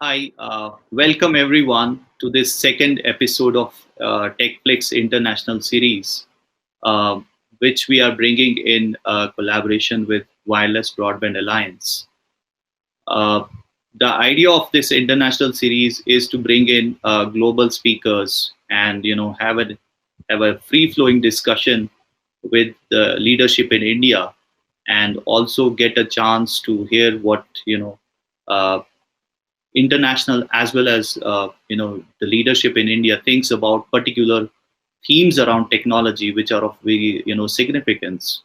Hi, welcome everyone to this second episode of techFLIX International Series, uh, which we are bringing in collaboration with Wireless Broadband Alliance. Uh, the idea of this international series is to bring in global speakers and have a free-flowing discussion with the leadership in India, and also get a chance to hear what uh, international as well as the leadership in India thinks about particular themes around technology, which are of very significance.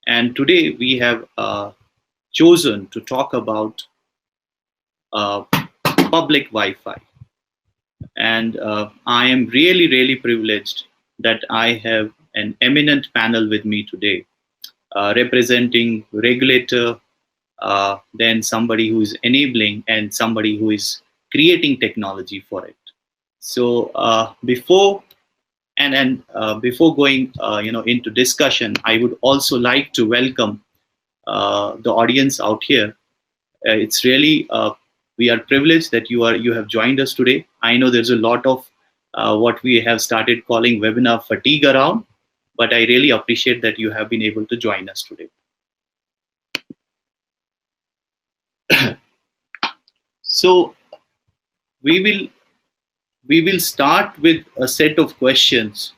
And today we have chosen to talk about uh, public Wi-Fi, and I am really privileged that I have an eminent panel with me today, representing regulator, then somebody who is enabling, and somebody who is creating technology for it. So before going into discussion, I would also like to welcome the audience out here. It's really we are privileged that you have joined us today. I know there's a lot of what we have started calling webinar fatigue around, but I really appreciate that you have been able to join us today. So we will start with a set of questions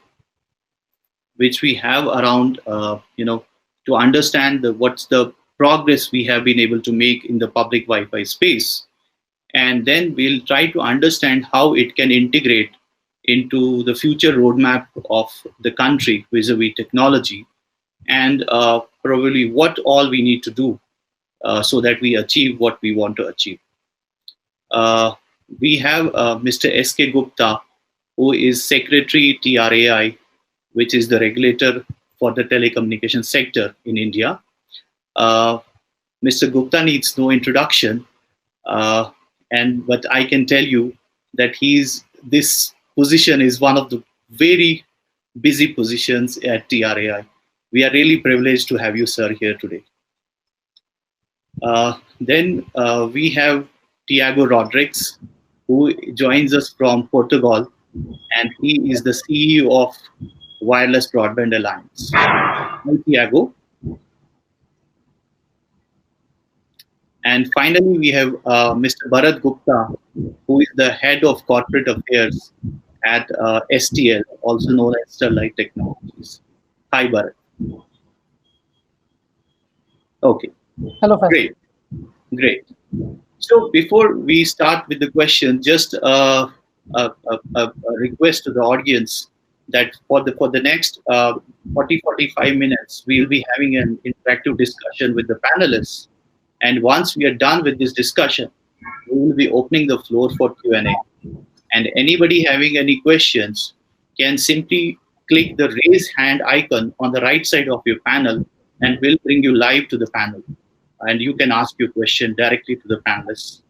which we have around to understand what's the progress we have been able to make in the public Wi-Fi space, and then we'll try to understand how it can integrate into the future roadmap of the country vis-a-vis technology, and probably what all we need to do so that we achieve what we want to achieve. We have Mr. S.K. Gupta, who is Secretary TRAI, which is the regulator for the telecommunication sector in India. Mr. Gupta needs no introduction, but I can tell you that this position is one of the very busy positions at TRAI. We are really privileged to have you, sir, here today. Then we have Tiago Rodrigues, who joins us from Portugal, and he is the CEO of Wireless Broadband Alliance. Hi, Tiago. And finally, we have Mr. Bharat Gupta, who is the head of corporate affairs at STL, also known as Sterlite Technologies. Hi, Bharat. Okay. Hello, Faisal. Great. So before we start with the question, just a request to the audience that for the next 40-45 minutes, we'll be having an interactive discussion with the panelists. And once we are done with this discussion, we will be opening the floor for Q&A. And anybody having any questions can simply click the raise hand icon on the right side of your panel, and we'll bring you live to the panel. And you can ask your question directly to the panelists.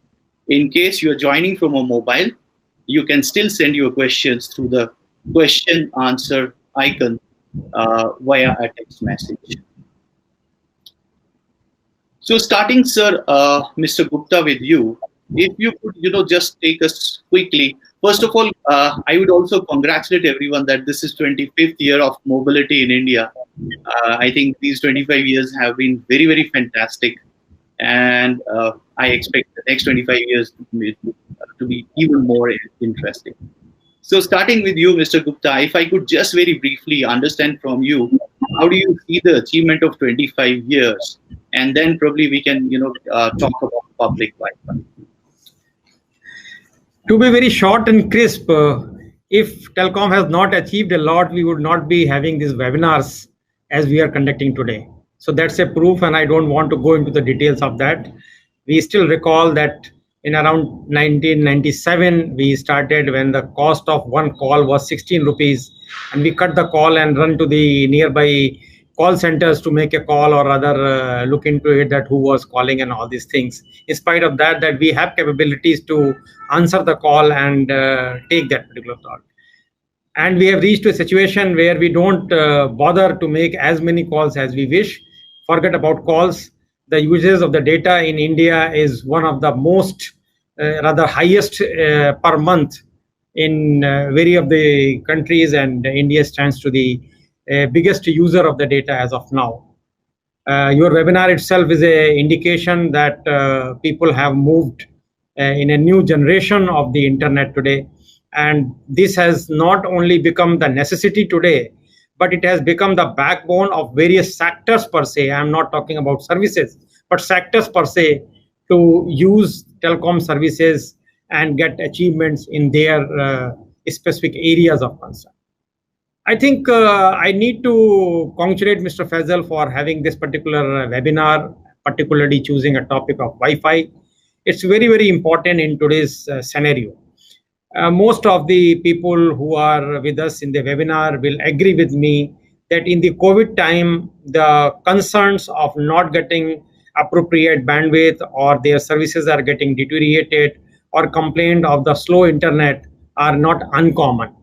In case you are joining from a mobile, you can still send your questions through the question answer icon via a text message. So starting, sir, Mr. Gupta, with you, if you could, just take us quickly. First of all, I would also congratulate everyone that this is 25th year of mobility in India. I think these 25 years have been very fantastic, and I expect the next 25 years to be even more interesting. So starting with you, Mr. Gupta, if I could just very briefly understand from you, how do you see the achievement of 25 years? And then probably we can, talk about public Wi-Fi. To be very short and crisp, if Telecom has not achieved a lot, we would not be having these webinars as we are conducting today. So that's a proof, and I don't want to go into the details of that. We still recall that in around 1997, we started when the cost of one call was 16 rupees, and we cut the call and run to the nearby call centers to make a call or rather look into it, that who was calling and all these things. In spite of that we have capabilities to answer the call and take that particular call. And we have reached a situation where we don't bother to make as many calls as we wish. Forget about calls. The usage of the data in India is one of the most rather highest per month in very of the countries, and India stands to the biggest user of the data as of now. Your webinar itself is a indication that people have moved in a new generation of the internet today, and this has not only become the necessity today, but it has become the backbone of various sectors per se. I'm not talking about services, but sectors per se, to use telecom services and get achievements in their specific areas of concern. I think I need to congratulate Mr. Faisal for having this particular webinar, particularly choosing a topic of Wi-Fi. It's very, very important in today's scenario. Most of the people who are with us in the webinar will agree with me that in the COVID time, the concerns of not getting appropriate bandwidth, or their services are getting deteriorated, or complained of the slow internet are not uncommon.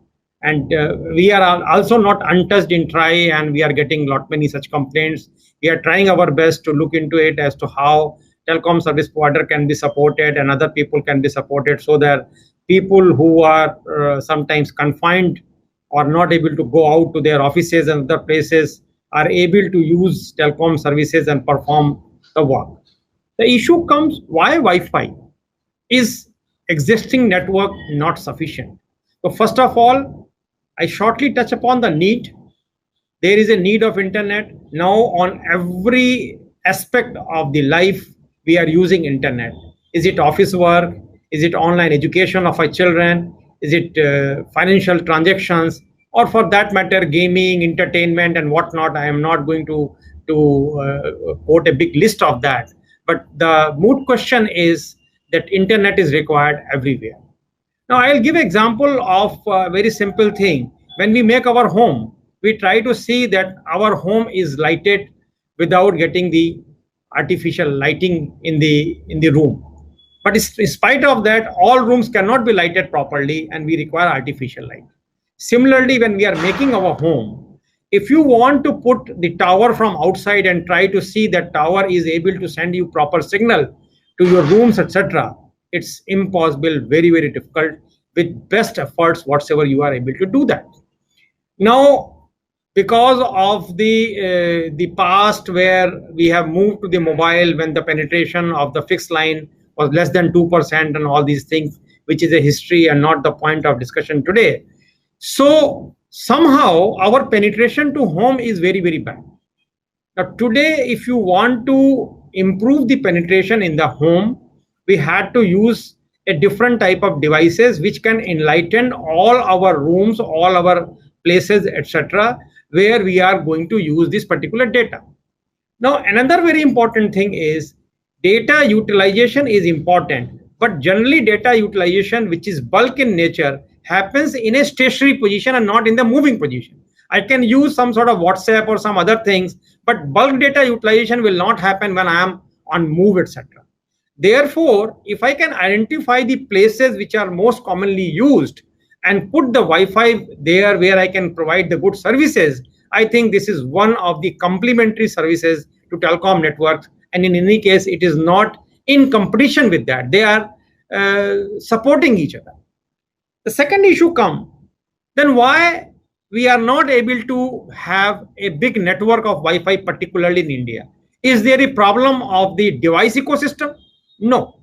And we are also not untouched in try, and we are getting lot many such complaints. We are trying our best to look into it as to how telecom service provider can be supported and other people can be supported, so that people who are sometimes confined or not able to go out to their offices and other places are able to use telecom services and perform the work. The issue comes, why Wi-Fi? Is existing network not sufficient? So first of all, I shortly touch upon the need. There is a need of internet. Now on every aspect of the life, we are using internet. Is it office work? Is it online education of our children? Is it financial transactions? Or for that matter, gaming, entertainment, and whatnot? I am not going to quote a big list of that. But the moot question is that internet is required everywhere. Now, I'll give an example of a very simple thing. When we make our home, we try to see that our home is lighted without getting the artificial lighting in the room. But in spite of that, all rooms cannot be lighted properly, and we require artificial light. Similarly, when we are making our home, if you want to put the tower from outside and try to see that tower is able to send you proper signal to your rooms, etc., it's impossible, very, very difficult with best efforts whatsoever you are able to do that. Now, because of the past where we have moved to the mobile, when the penetration of the fixed line was less than 2% and all these things, which is a history and not the point of discussion today. So somehow our penetration to home is very, very bad. Now today, if you want to improve the penetration in the home, we had to use a different type of devices which can enlighten all our rooms, all our places, etc., where we are going to use this particular data. Now, another very important thing is data utilization is important, but generally data utilization, which is bulk in nature, happens in a stationary position and not in the moving position. I can use some sort of WhatsApp or some other things, but bulk data utilization will not happen when I am on move, etc. Therefore, if I can identify the places which are most commonly used and put the Wi-Fi there where I can provide the good services, I think this is one of the complementary services to telecom networks. And in any case, it is not in competition with that. They are supporting each other. The second issue comes, then why we are not able to have a big network of Wi-Fi, particularly in India? Is there a problem of the device ecosystem? No.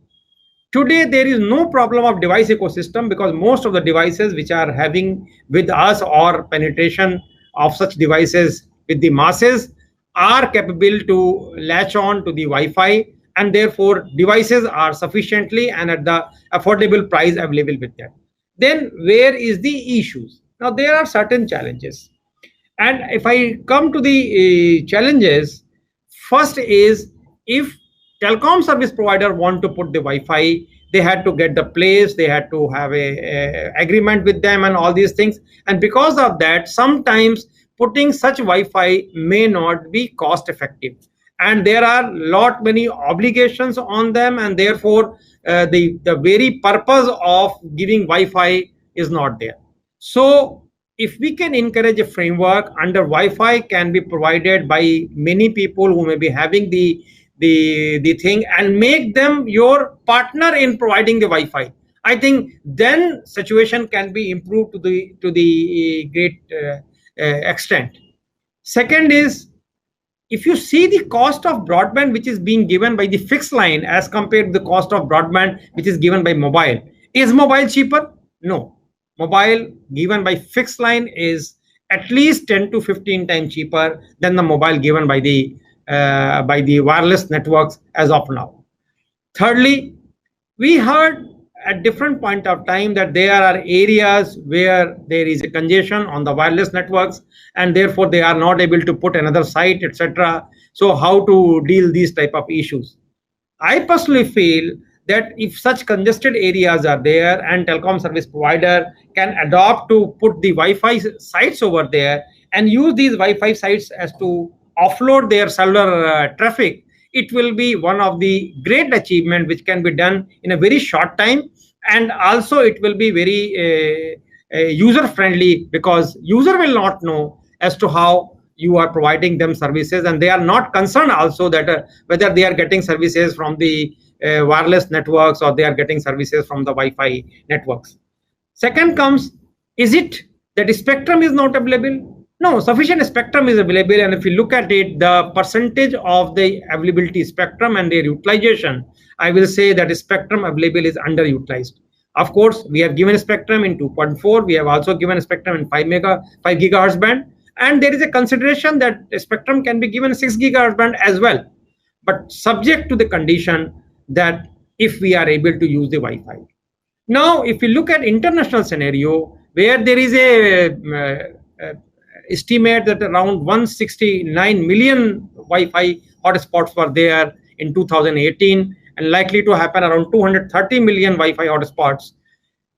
Today, there is no problem of device ecosystem, because most of the devices which are having with us or penetration of such devices with the masses are capable to latch on to the Wi-Fi, and therefore devices are sufficiently and at the affordable price available with them. Then where is the issues? Now there are certain challenges, and if I come to the challenges, first is, if telecom service provider want to put the Wi-Fi, they had to get the place, they had to have a agreement with them and all these things. And because of that, sometimes putting such Wi-Fi may not be cost effective. And there are lot many obligations on them, and therefore the very purpose of giving Wi-Fi is not there. So if we can encourage a framework under Wi-Fi can be provided by many people who may be having the the thing and make them your partner in providing the Wi-Fi. I think then situation can be improved to the great extent. Second is, if you see the cost of broadband which is being given by the fixed line as compared to the cost of broadband which is given by mobile, is mobile cheaper? No. Mobile given by fixed line is at least 10 to 15 times cheaper than the mobile given by the wireless networks as of now. Thirdly, we heard at different point of time that there are areas where there is a congestion on the wireless networks and therefore they are not able to put another site, etc. So how to deal these type of issues? I personally feel that if such congested areas are there and telecom service provider can adopt to put the Wi-Fi sites over there and use these Wi-Fi sites as to offload their cellular traffic, it will be one of the great achievement which can be done in a very short time, and also it will be very user friendly, because user will not know as to how you are providing them services, and they are not concerned also that whether they are getting services from the wireless networks or they are getting services from the Wi-Fi networks. Second comes, is it that the spectrum is not available? No, sufficient spectrum is available, and if you look at it, the percentage of the availability spectrum and their utilization, I will say that spectrum available is underutilized. Of course, we have given spectrum in 2.4, we have also given spectrum in 5 gigahertz band, and there is a consideration that spectrum can be given 6 gigahertz band as well, but subject to the condition that if we are able to use the Wi-Fi. Now, if you look at international scenario where there is a estimate that around 169 million Wi-Fi hotspots were there in 2018 and likely to happen around 230 million Wi-Fi hotspots.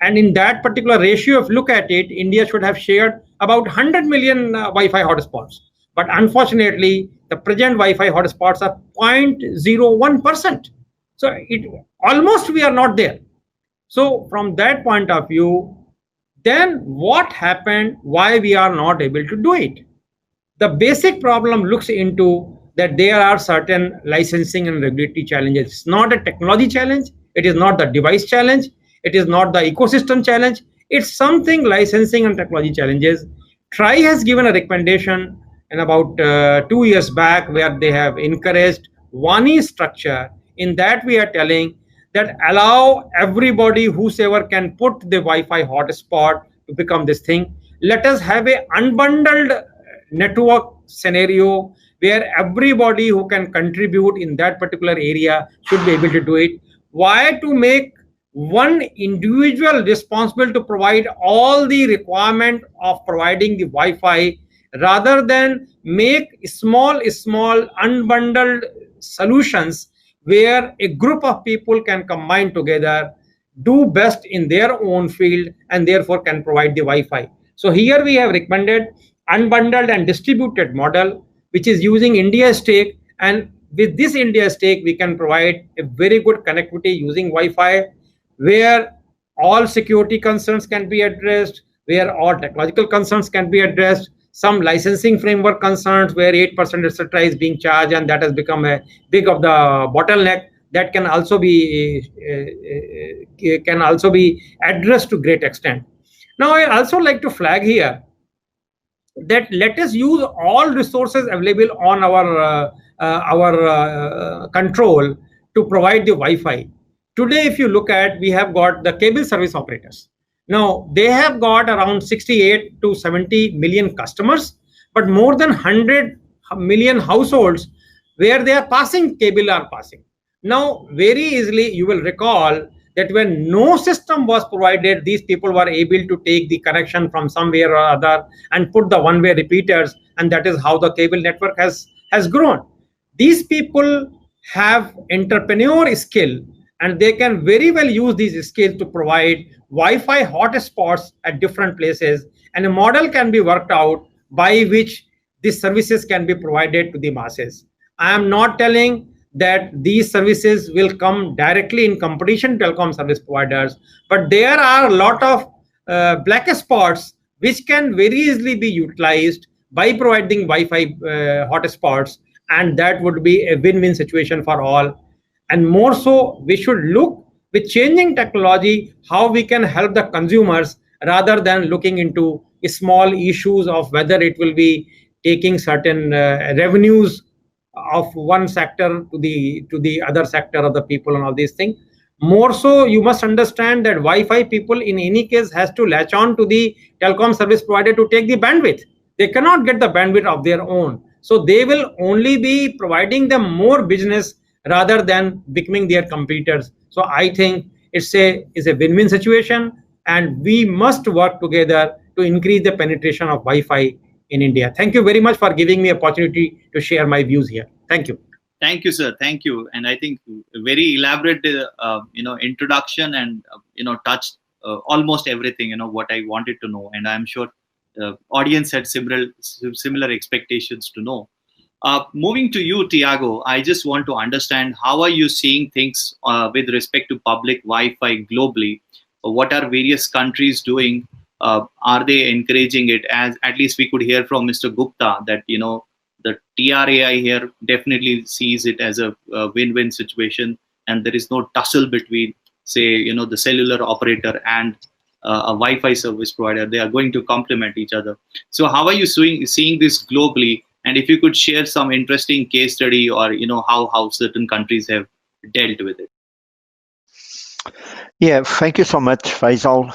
And in that particular ratio, if you look at it, India should have shared about 100 million Wi-Fi hotspots. But unfortunately, the present Wi-Fi hotspots are 0.01%. So almost we are not there. So from that point of view, then what happened, why we are not able to do it? The basic problem looks into that there are certain licensing and regulatory challenges. It's not a technology challenge. It is not the device challenge. It is not the ecosystem challenge. It's something licensing and technology challenges. TRI has given a recommendation in about 2 years back where they have encouraged WANI structure. In that we are telling that allow everybody, whosoever can put the Wi-Fi hotspot to become this thing. Let us have a unbundled network scenario where everybody who can contribute in that particular area should be able to do it. Why to make one individual responsible to provide all the requirement of providing the Wi-Fi, rather than make small unbundled solutions where a group of people can combine together, do best in their own field, and therefore can provide the Wi-Fi. So here we have recommended unbundled and distributed model, which is using India stake, and with this India stake, we can provide a very good connectivity using Wi-Fi, where all security concerns can be addressed, where all technological concerns can be addressed, some licensing framework concerns where 8% etc. is being charged, and that has become a big of the bottleneck that can also be addressed to great extent. Now, I also like to flag here that let us use all resources available on our control to provide the Wi-Fi. Today, if you look at, we have got the cable service operators. Now, they have got around 68 to 70 million customers, but more than 100 million households where they are passing cable are passing. Now, very easily, you will recall that when no system was provided, these people were able to take the connection from somewhere or other and put the one-way repeaters, and that is how the cable network has grown. These people have entrepreneur skill, and they can very well use these skills to provide Wi-Fi hotspots at different places, and a model can be worked out by which these services can be provided to the masses. I am not telling that these services will come directly in competition to telecom service providers, but there are a lot of black spots which can very easily be utilized by providing Wi-Fi hotspots, and that would be a win-win situation for all. And more so, we should look with changing technology how we can help the consumers rather than looking into small issues of whether it will be taking certain revenues of one sector to the other sector of the people and all these things. More so, you must understand that Wi-Fi people in any case has to latch on to the telecom service provider to take the bandwidth. They cannot get the bandwidth of their own, so they will only be providing them more business rather than becoming their competitors. So I think it's a win-win situation, and we must work together to increase the penetration of Wi-Fi in India. Thank you very much for giving me opportunity to share my views here. Thank you. Thank you, sir. Thank you. And I think a very elaborate, introduction, and touched almost everything. What I wanted to know, and I'm sure audience had similar expectations to know. Moving to you, Tiago, I just want to understand how are you seeing things with respect to public Wi-Fi globally? What are various countries doing? Are they encouraging it? As at least we could hear from Mr. Gupta that the TRAI here definitely sees it as a win-win situation, and there is no tussle between, say, the cellular operator and a Wi-Fi service provider. They are going to complement each other. So how are you seeing this globally? And if you could share some interesting case study, or how certain countries have dealt with it. Yeah, thank you so much, Faisal,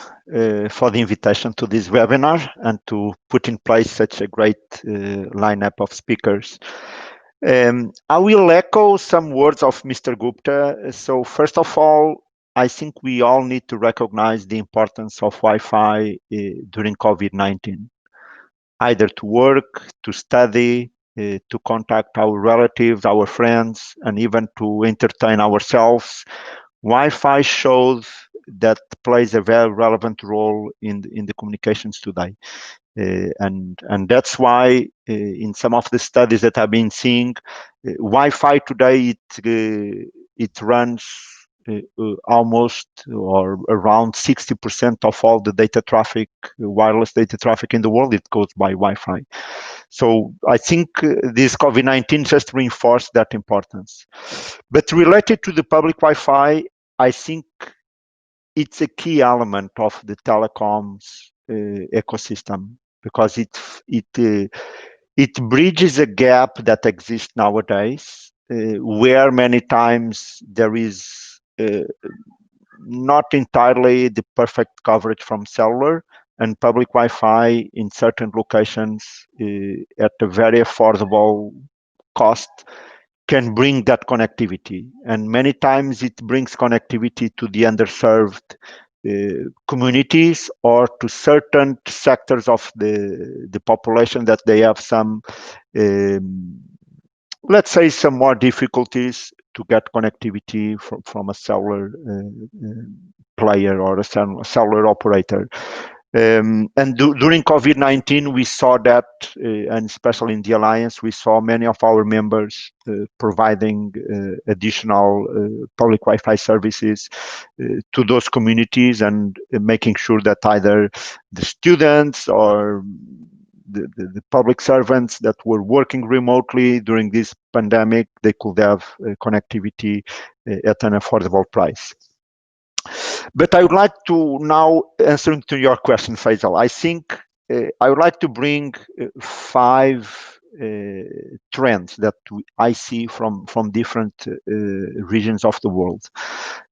for the invitation to this webinar and to put in place such a great lineup of speakers. I will echo some words of Mr. Gupta. So first of all, I think we all need to recognize the importance of Wi-Fi during COVID-19, either to work, to study, to contact our relatives, our friends, and even to entertain ourselves. Wi-Fi shows that plays a very relevant role in the communications today. And that's why in some of the studies that I've been seeing, Wi-Fi today, it runs almost or around 60% of all the data traffic, wireless data traffic in the world, it goes by Wi-Fi. So I think this COVID-19 just reinforced that importance. But related to the public Wi-Fi, I think it's a key element of the telecoms ecosystem, because it bridges a gap that exists nowadays, where many times there is not entirely the perfect coverage from cellular, and public Wi-Fi in certain locations at a very affordable cost can bring that connectivity. And many times it brings connectivity to the underserved communities or to certain sectors of the population that they have some, let's say, some more difficulties to get connectivity from a cellular player or a cellular operator. And during COVID-19, we saw that, and especially in the Alliance, we saw many of our members providing additional public Wi-Fi services to those communities, and making sure that either the students or the public servants that were working remotely during this pandemic, they could have connectivity at an affordable price. But I would like to now, answering to your question, Faisal, I think I would like to bring 5 trends that I see from different regions of the world.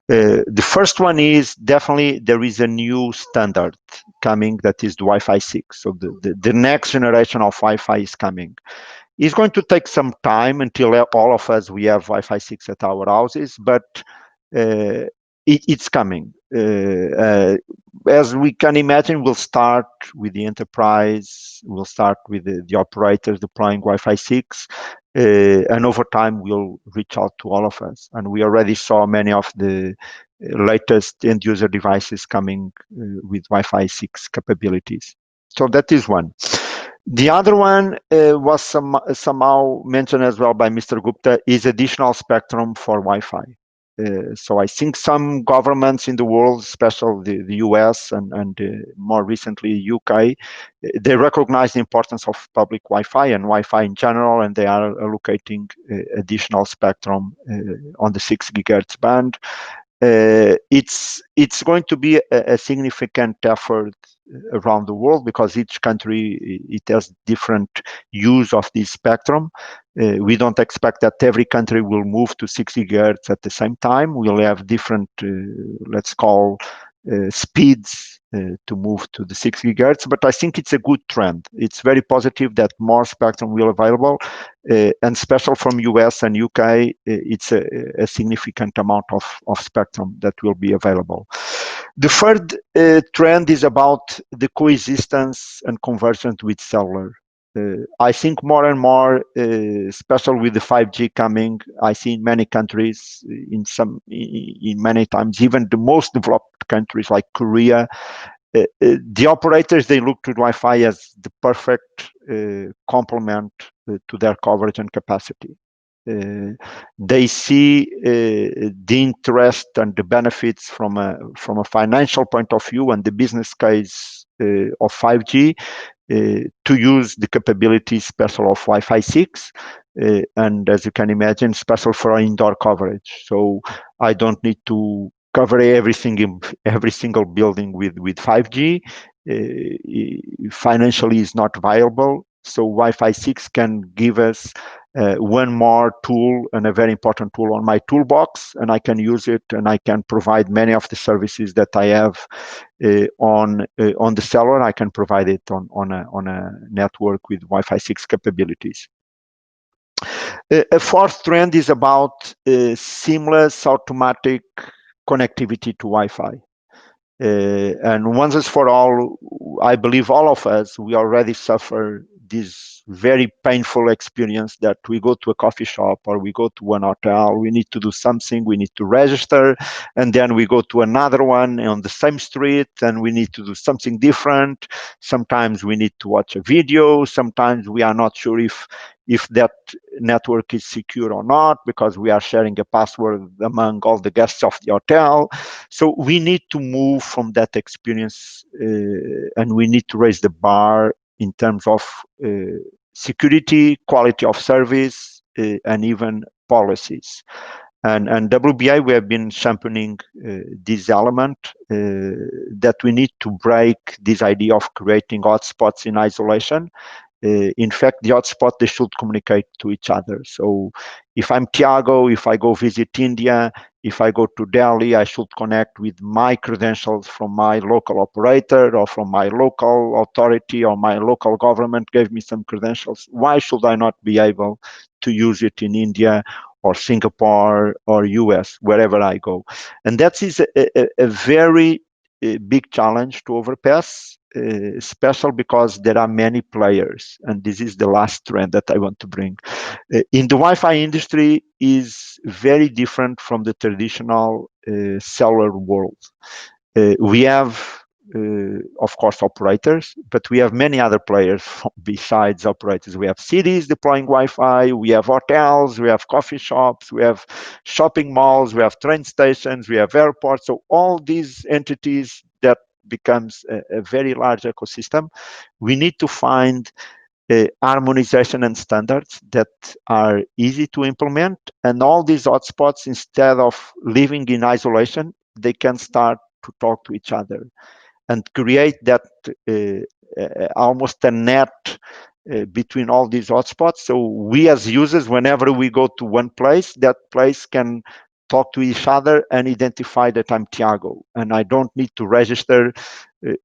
The first one is definitely there is a new standard coming, that is the Wi-Fi 6. So the next generation of Wi-Fi is coming. It's going to take some time until all of us, we have Wi-Fi 6 at our houses, but it's coming. As we can imagine, we'll start with the enterprise, we'll start with the operators deploying Wi-Fi 6, and over time we'll reach out to all of us. And we already saw many of the latest end user devices coming with Wi-Fi 6 capabilities. So that is one. The other one was somehow mentioned as well by Mr. Gupta, is additional spectrum for Wi-Fi. So I think some governments in the world, especially the US and more recently UK, they recognize the importance of public Wi-Fi and Wi-Fi in general, and they are allocating additional spectrum on the 6 gigahertz band. It's going to be a significant effort around the world because each country it has different use of this spectrum. We don't expect that every country will move to 6 gigahertz at the same time. We'll have different, let's call, speeds to move to the 6 gigahertz, but I think it's a good trend. It's very positive that more spectrum will be available, and special from US and UK, it's a significant amount of spectrum that will be available. The third trend is about the coexistence and convergence with cellular. I think more and more, especially with the 5G coming, I see in many countries, in many times, even the most developed countries like Korea, the operators, they look to Wi-Fi as the perfect complement to their coverage and capacity. They see the interest and the benefits from a financial point of view and the business case of 5G to use the capabilities special of Wi-Fi 6, and as you can imagine, special for indoor coverage. So I don't need to cover everything in every single building with 5G. Financially is not viable. So Wi-Fi 6 can give us one more tool and a very important tool on my toolbox, and I can use it and I can provide many of the services that I have on the cellular. I can provide it on a network with Wi-Fi 6 capabilities. A fourth trend is about seamless automatic connectivity to Wi-Fi. And once and for all, I believe all of us, we already suffer this very painful experience that we go to a coffee shop or we go to an hotel, we need to do something, we need to register, and then we go to another one on the same street and we need to do something different. Sometimes we need to watch a video, sometimes we are not sure if that network is secure or not because we are sharing a password among all the guests of the hotel. So we need to move from that experience and we need to raise the bar in terms of security, quality of service, and even policies. And WBA, we have been championing this element that we need to break this idea of creating hotspots in isolation. In fact, the hotspot, they should communicate to each other. So if I'm Tiago, if I go visit India, if I go to Delhi, I should connect with my credentials from my local operator or from my local authority or my local government gave me some credentials. Why should I not be able to use it in India or Singapore or US, wherever I go? And that is a very big challenge to overpass, special because there are many players, and this is the last trend that I want to bring. In the Wi-Fi industry is very different from the traditional cellular world. We have, of course, operators, but we have many other players besides operators. We have cities deploying Wi-Fi, we have hotels, we have coffee shops, we have shopping malls, we have train stations, we have airports. So all these entities that becomes a very large ecosystem. We need to find harmonization and standards that are easy to implement, and all these hotspots, instead of living in isolation, they can start to talk to each other and create that almost a net between all these hotspots. So we as users, whenever we go to one place, that place can talk to each other and identify that I'm Tiago, and I don't need to register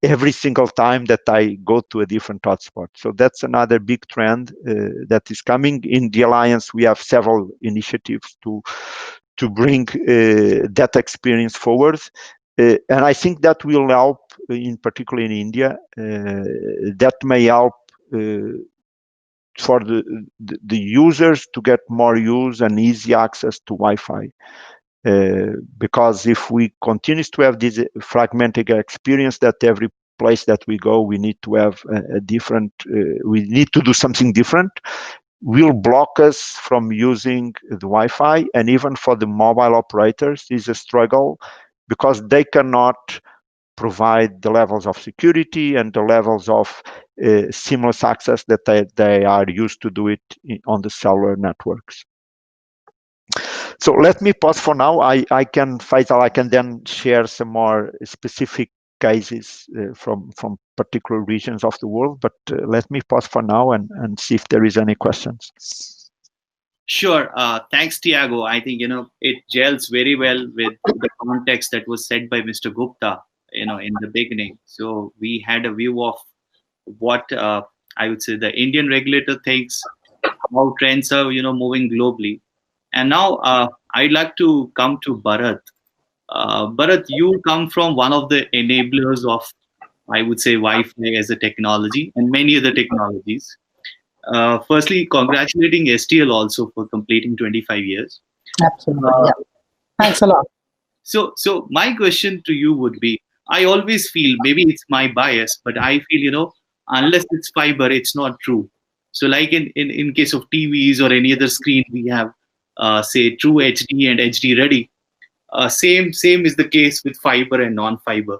every single time that I go to a different hotspot. So that's another big trend that is coming. In the Alliance, we have several initiatives to bring that experience forward. And I think that will help, in particular in India, that may help for the users to get more use and easy access to Wi-Fi. Because if we continue to have this fragmented experience that every place that we go, we need to have a different, we need to do something different. will block us from using the Wi-Fi, and even for the mobile operators is a struggle because they cannot provide the levels of security and the levels of seamless access that they are used to do it on the cellular networks. So let me pause for now. Faisal, I can then share some more specific cases from particular regions of the world, but let me pause for now and see if there is any questions. Sure. Thanks, Tiago. I think, it gels very well with the context that was set by Mr. Gupta, in the beginning. So we had a view of what I would say the Indian regulator thinks, how trends are, moving globally. And now I'd like to come to Bharat. Bharat, you come from one of the enablers of, I would say, Wi-Fi as a technology and many other technologies. Firstly, congratulating STL also for completing 25 years. Absolutely. Yeah. Thanks a lot. So my question to you would be, I always feel, maybe it's my bias, but I feel, unless it's fiber, it's not true. So like in case of TVs or any other screen, we have, say, True HD and HD Ready. Same is the case with fiber and non-fiber.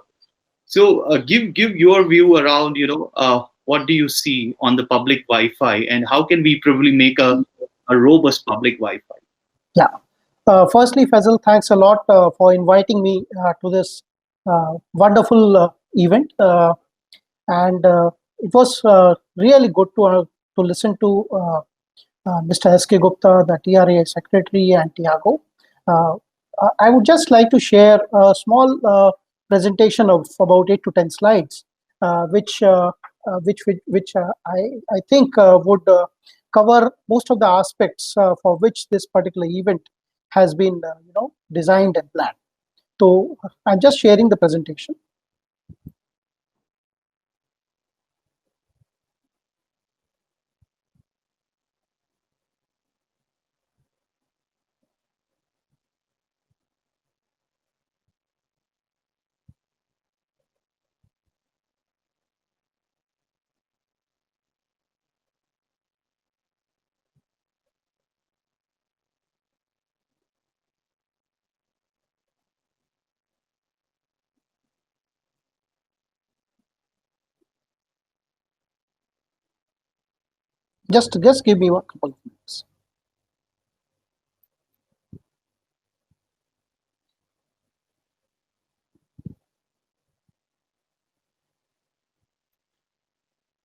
So give your view around, what do you see on the public Wi-Fi, and how can we probably make a robust public Wi-Fi? Yeah. Firstly, Faisal, thanks a lot for inviting me to this wonderful event. And it was really good to listen to Mr. S.K. Gupta, the TRA Secretary, and Tiago. I would just like to share a small presentation of about 8 to 10 slides, which I think would cover most of the aspects for which this particular event has been designed and planned. So I'm just sharing the presentation. Just give me a couple of minutes.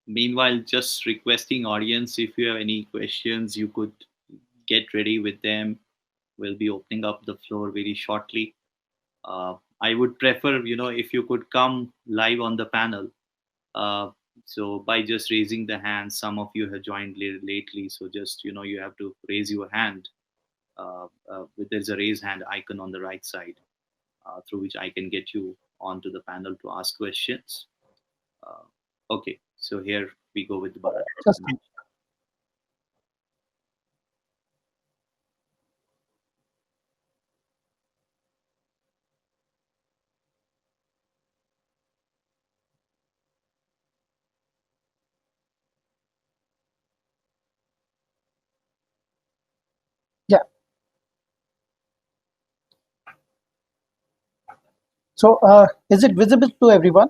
Meanwhile, just requesting audience, if you have any questions, you could get ready with them. We'll be opening up the floor very shortly. I would prefer, if you could come live on the panel. So by just raising the hand, some of you have joined lately. So just, you have to raise your hand. There's a raise hand icon on the right side through which I can get you onto the panel to ask questions. Okay, so here we go with the Bharat. Yeah. So is it visible to everyone?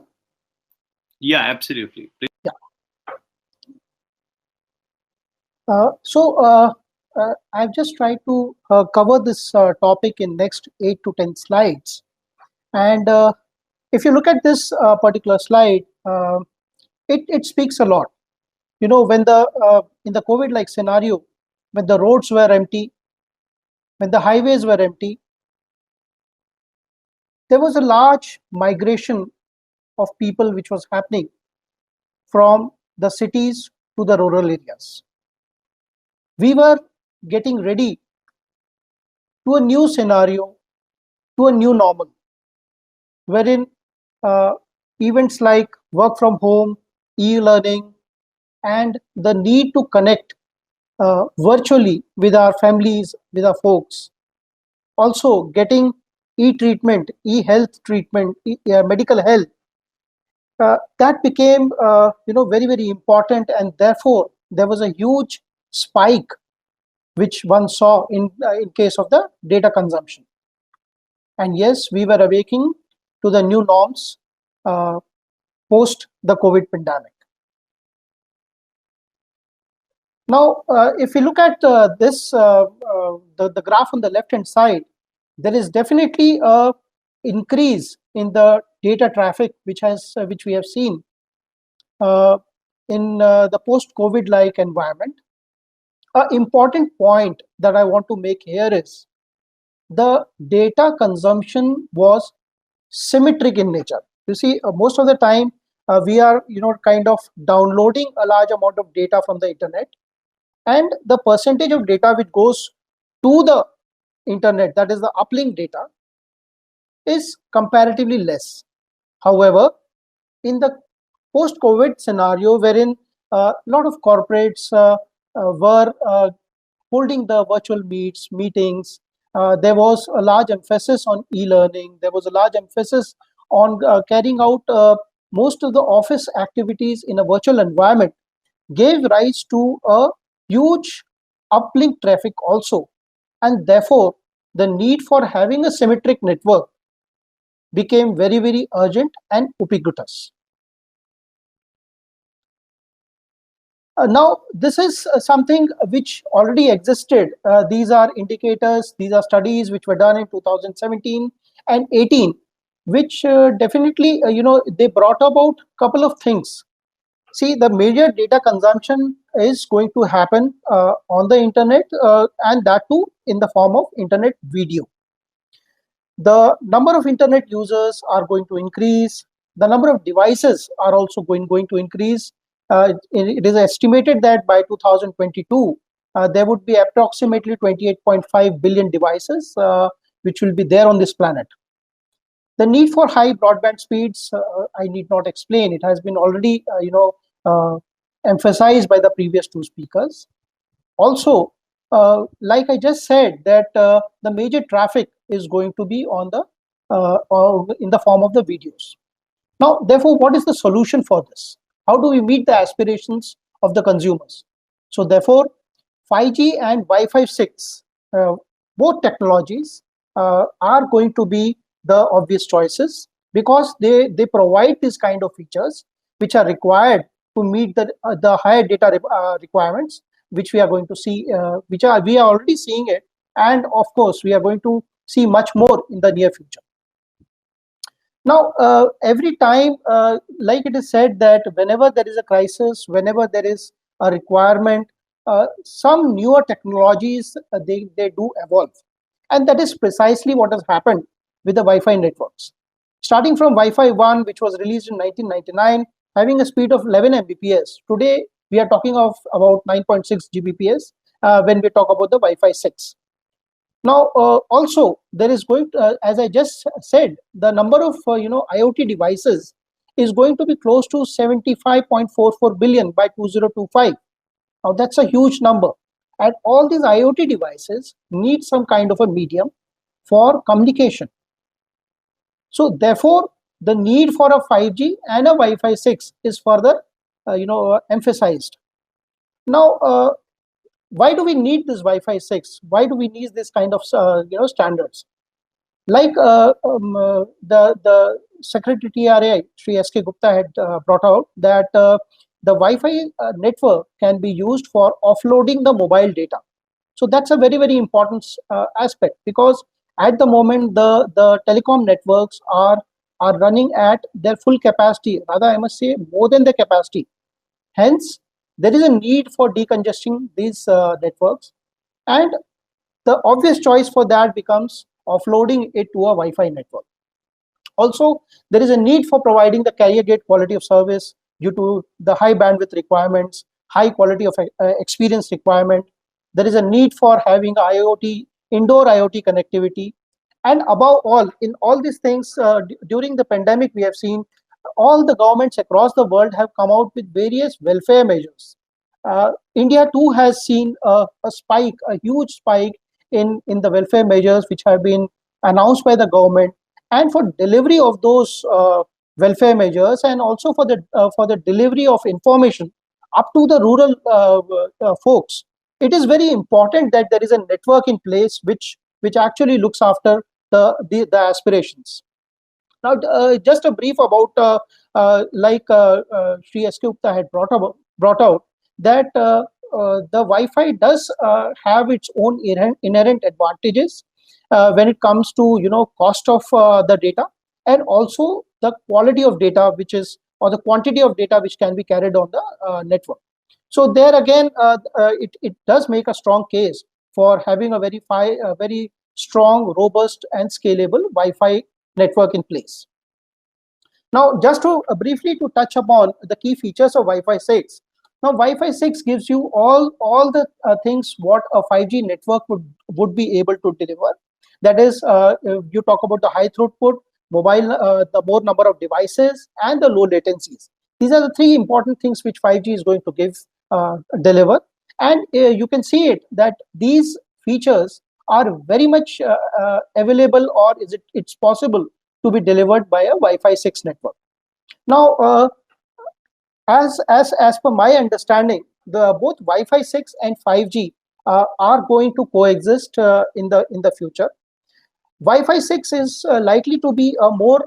Yeah, absolutely. Please. Yeah. I've just tried to cover this topic in next 8 to 10 slides. And if you look at this particular slide, it speaks a lot. When in the COVID-like scenario, when the roads were empty, when the highways were empty, there was a large migration of people which was happening from the cities to the rural areas. We were getting ready to a new scenario, to a new normal, wherein events like work from home, e-learning, and the need to connect virtually with our families, with our folks, also getting e-treatment, e-health treatment, medical health, that became very, very important, and therefore there was a huge spike which one saw in case of the data consumption. And yes, we were awakening to the new norms post the COVID pandemic. Now, if we look at the graph on the left-hand side, there is definitely a increase in the data traffic which we have seen in the post-COVID-like environment. An important point that I want to make here is the data consumption was symmetric in nature. You see, most of the time we are kind of downloading a large amount of data from the internet, and the percentage of data which goes to the internet, that is the uplink data, is comparatively less. However, in the post-COVID scenario, wherein a lot of corporates were holding the virtual meetings, there was a large emphasis on e-learning. There was a large emphasis on carrying out most of the office activities in a virtual environment, gave rise to a huge uplink traffic also. And therefore, the need for having a symmetric network became very, very urgent and ubiquitous. Now, this is something which already existed. These are indicators, these are studies which were done in 2017 and 18, which definitely, they brought about a couple of things. See, the major data consumption is going to happen on the internet, and that too in the form of internet video. The number of internet users are going to increase. The number of devices are also going to increase. It is estimated that by 2022, there would be approximately 28.5 billion devices which will be there on this planet. The need for high broadband speeds, I need not explain. It has been already, emphasized by the previous two speakers. Also, like I just said, that the major traffic is going to be on the in the form of the videos. Now, therefore, what is the solution for this? How do we meet the aspirations of the consumers? So, therefore, 5G and Wi-Fi 6, both technologies are going to be the obvious choices, because they provide these kind of features which are required to meet the higher data requirements, which we are going to see, we are already seeing it, and of course we are going to see much more in the near future. Now, every time, like it is said, that whenever there is a crisis, whenever there is a requirement, some newer technologies they do evolve, and that is precisely what has happened with the Wi-Fi networks. Starting from Wi-Fi 1, which was released in 1999, having a speed of 11 Mbps. Today, we are talking of about 9.6 Gbps when we talk about the Wi-Fi 6. Now, also, there is going to, as I just said, the number of IoT devices is going to be close to 75.44 billion by 2025. Now, that's a huge number. And all these IoT devices need some kind of a medium for communication. So, therefore, the need for a 5G and a Wi-Fi 6 is further, emphasized. Now, why do we need this Wi-Fi 6? Why do we need this kind of, standards? Like the Secretary TRAI, Sri S.K. Gupta had brought out that the Wi-Fi network can be used for offloading the mobile data. So that's a very, very important aspect, because at the moment the telecom networks are running at their full capacity, rather I must say more than the capacity. Hence, there is a need for decongesting these networks, and the obvious choice for that becomes offloading it to a Wi-Fi network. Also, there is a need for providing the carrier grade quality of service due to the high bandwidth requirements, high quality of experience requirement. There is a need for having IoT, indoor IoT connectivity. And above all, in all these things, during the pandemic, we have seen all the governments across the world have come out with various welfare measures. India too has seen a spike, a huge spike in the welfare measures which have been announced by the government. And for delivery of those welfare measures, and also for the delivery of information up to the rural folks, it is very important that there is a network in place which actually looks after the aspirations. Now, just a brief about Sri S. Gupta had brought out that the Wi-Fi does have its own inherent advantages when it comes to cost of the data, and also the quality of data or the quantity of data which can be carried on the network. So there again, it does make a strong case for having a very strong, robust, and scalable Wi-Fi network in place. Now, just to briefly to touch upon the key features of Wi-Fi 6. Now, Wi-Fi 6 gives you all the things what a 5G network would be able to deliver. That is, you talk about the high throughput, mobile, the more number of devices, and the low latencies. These are the three important things which 5G is going to deliver. And you can see it that these features are very much available, or it's possible to be delivered by a Wi-Fi 6 network. Now, as per my understanding, both Wi-Fi 6 and 5G are going to coexist in the future. Wi-Fi 6 is likely to be a more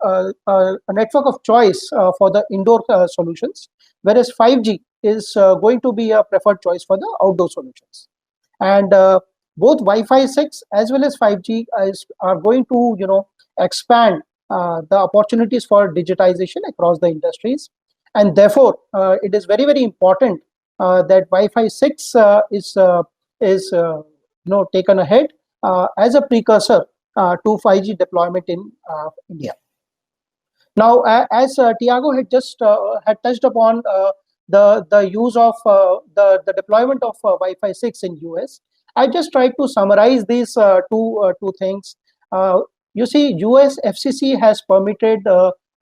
a network of choice for the indoor solutions, whereas 5G is going to be a preferred choice for the outdoor solutions. And both Wi-Fi 6 as well as 5G are going to expand the opportunities for digitization across the industries, and therefore it is very important that Wi-Fi 6 is taken ahead as a precursor to 5G deployment in India. Now, as Tiago had just had touched upon the use of the deployment of Wi-Fi 6 in US, I just tried to summarize these two things. You see, US FCC has permitted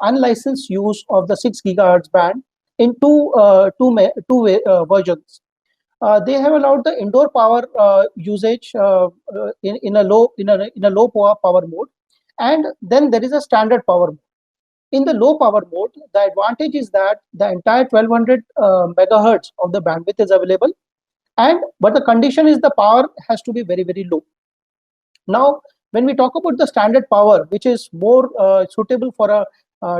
unlicensed use of the 6 gigahertz band in two versions. They have allowed the indoor power usage in a low power mode, and then there is a standard power mode. In the low power mode, the advantage is that the entire 1200 megahertz of the bandwidth is available, but the condition is the power has to be very low. Now, when we talk about the standard power, which is more suitable for a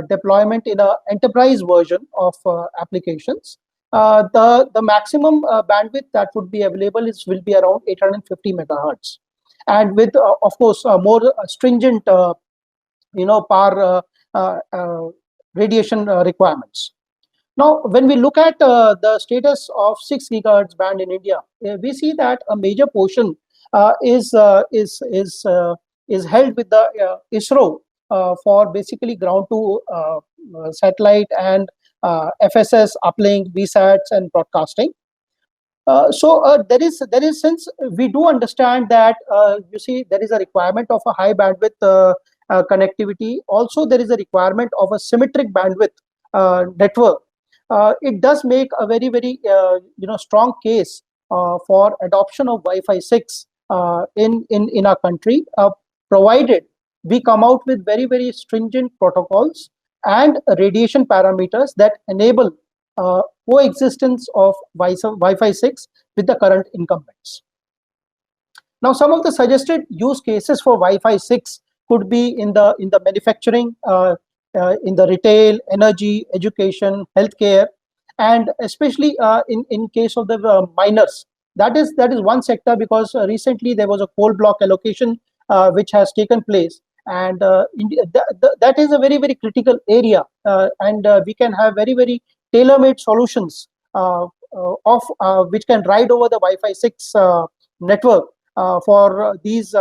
deployment in an enterprise version of applications, the maximum bandwidth that would be available will be around 850 megahertz, and with of course more stringent power radiation requirements. Now, when we look at the status of 6 gigahertz band in India, we see that a major portion is held with the ISRO for basically ground to satellite and FSS uplink, VSATs, and broadcasting. So there is since we do understand that you see there is a requirement of a high bandwidth connectivity. Also, there is a requirement of a symmetric bandwidth network. It does make a very strong case for adoption of Wi-Fi 6 in our country, provided we come out with very stringent protocols and radiation parameters that enable coexistence of Wi-Fi 6 with the current incumbents. Now, some of the suggested use cases for Wi-Fi 6 could be in the manufacturing, in the retail, energy, education, healthcare, and especially in case of the miners. That is one sector, because recently there was a coal block allocation which has taken place, and that is a very critical area, and we can have very tailor-made solutions which can ride over the Wi-Fi 6 network for these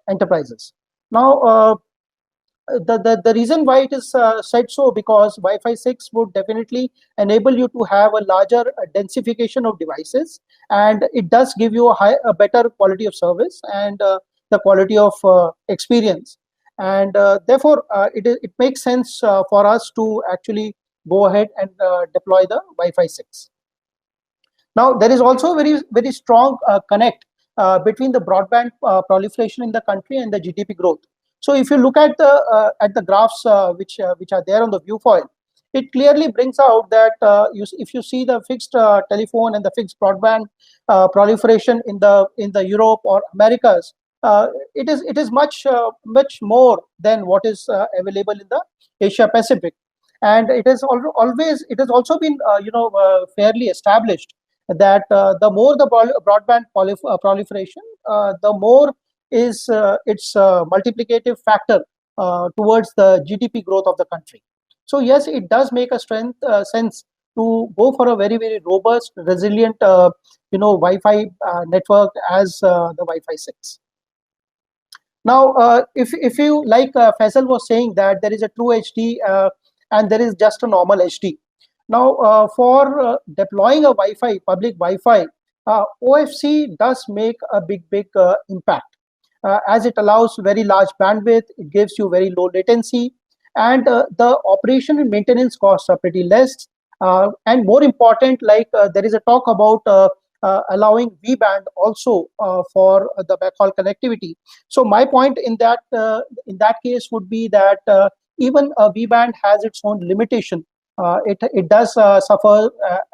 enterprises. Now, the reason why it is said so, because Wi-Fi 6 would definitely enable you to have a larger densification of devices, and it does give you a better quality of service and the quality of experience, and therefore it makes sense for us to actually go ahead and deploy the Wi-Fi 6. Now, there is also very strong connect between the broadband proliferation in the country and the GDP growth. So if you look at the graphs which are there on the view file, it clearly brings out that if you see the fixed telephone and the fixed broadband proliferation in the Europe or Americas, it is much more than what is available in the Asia Pacific, and it has also been fairly established that the more the broadband proliferation, the more is its multiplicative factor towards the GDP growth of the country. So yes, it does make a sense to go for a very, very robust, resilient, Wi-Fi network as the Wi-Fi 6. Now, if you like, Faisal was saying that there is a true HD and there is just a normal HD. Now, for deploying a Wi-Fi, public Wi-Fi, OFC does make a big impact, as it allows very large bandwidth, it gives you very low latency, and the operation and maintenance costs are pretty less. And more important, like there is a talk about allowing V-band also for the backhaul connectivity. So my point in that case would be that even a V-band has its own limitation. It does suffer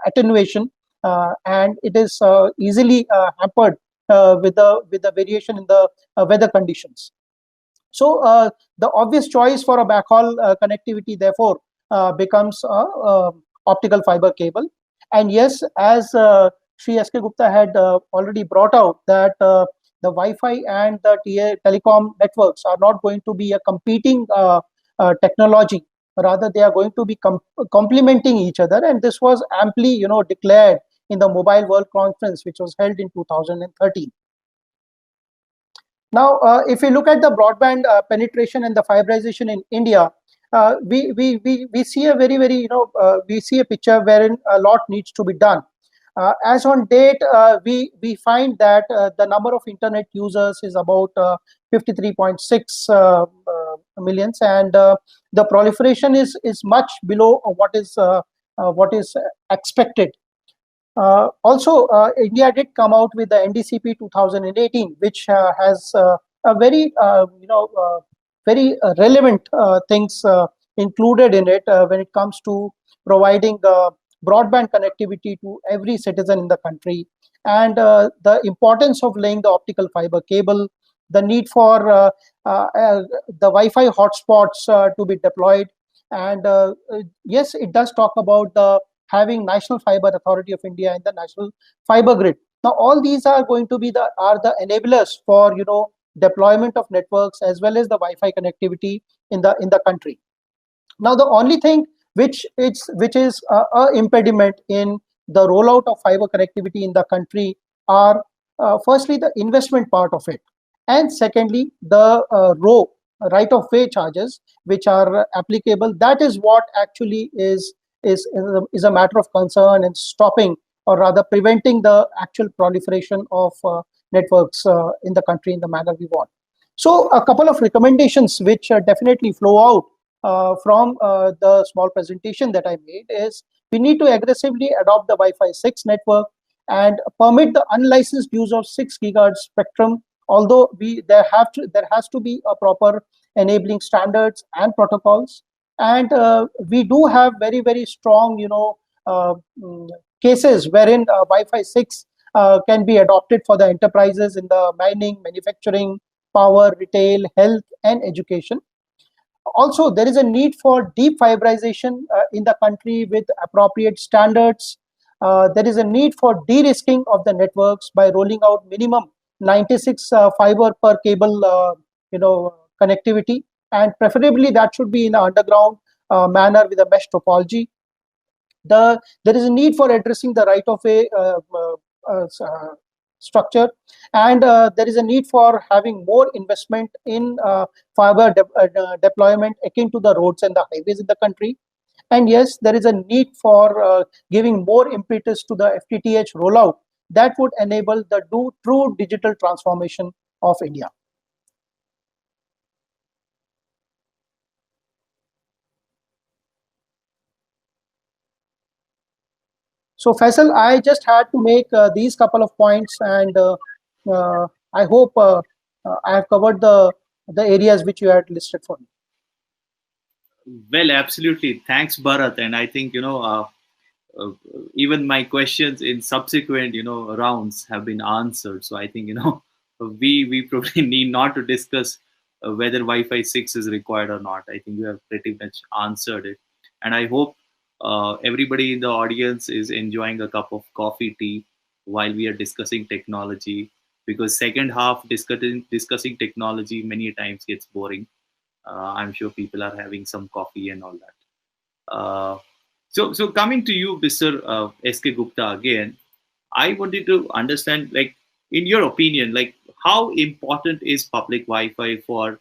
attenuation, and it is easily hampered with the variation in the weather conditions. So the obvious choice for a backhaul connectivity, therefore, becomes optical fiber cable. And yes, as Sri S.K. Gupta had already brought out, that the Wi-Fi and the telecom networks are not going to be a competing technology. Rather, they are going to be complementing each other, and this was amply, declared in the Mobile World Conference, which was held in 2013. Now, if we look at the broadband penetration and the fiberization in India, we see a we see a picture wherein a lot needs to be done. As on date, we find that the number of internet users is about 53.6 millions, and the proliferation is much below what is expected. Also, India did come out with the NDCP 2018, which has a very very relevant things included in it when it comes to providing broadband connectivity to every citizen in the country, and the importance of laying the optical fiber cable, the need for the Wi-Fi hotspots to be deployed, and yes, it does talk about the having National Fiber Authority of India and the National Fiber Grid. Now, all these are going to be the enablers for deployment of networks as well as the Wi-Fi connectivity in the country. Now, the only thing which is a impediment in the rollout of fiber connectivity in the country are firstly the investment part of it, and secondly the right of way charges which are applicable. That is what actually is a matter of concern and stopping, or rather preventing, the actual proliferation of networks in the country in the manner we want. So a couple of recommendations which definitely flow out from the small presentation that I made is we need to aggressively adopt the Wi-Fi 6 network and permit the unlicensed use of 6 GHz spectrum, although there has to be a proper enabling standards and protocols. And we do have very, very strong cases wherein Wi-Fi 6 can be adopted for the enterprises in the mining, manufacturing, power, retail, health, and education. Also, there is a need for deep fiberization in the country with appropriate standards. There is a need for de-risking of the networks by rolling out minimum 96 fiber per cable connectivity, and preferably that should be in an underground manner with a mesh topology. There is a need for addressing the right of way structure, and there is a need for having more investment in fiber deployment akin to the roads and the highways in the country. And yes, there is a need for giving more impetus to the FTTH rollout that would enable the true digital transformation of India. So Faisal, I just had to make these couple of points, and I hope I have covered the areas which you had listed for me. Well, absolutely. Thanks, Bharat. And I think, uh, even my questions in subsequent, rounds have been answered. So I think, we probably need not to discuss whether Wi-Fi 6 is required or not. I think you have pretty much answered it. And I hope everybody in the audience is enjoying a cup of coffee, tea while we are discussing technology, because second half discussing technology many times gets boring. I'm sure people are having some coffee and all that. So coming to you, Mr. S.K. Gupta again, I wanted to understand, like, in your opinion, like, how important is public Wi-Fi for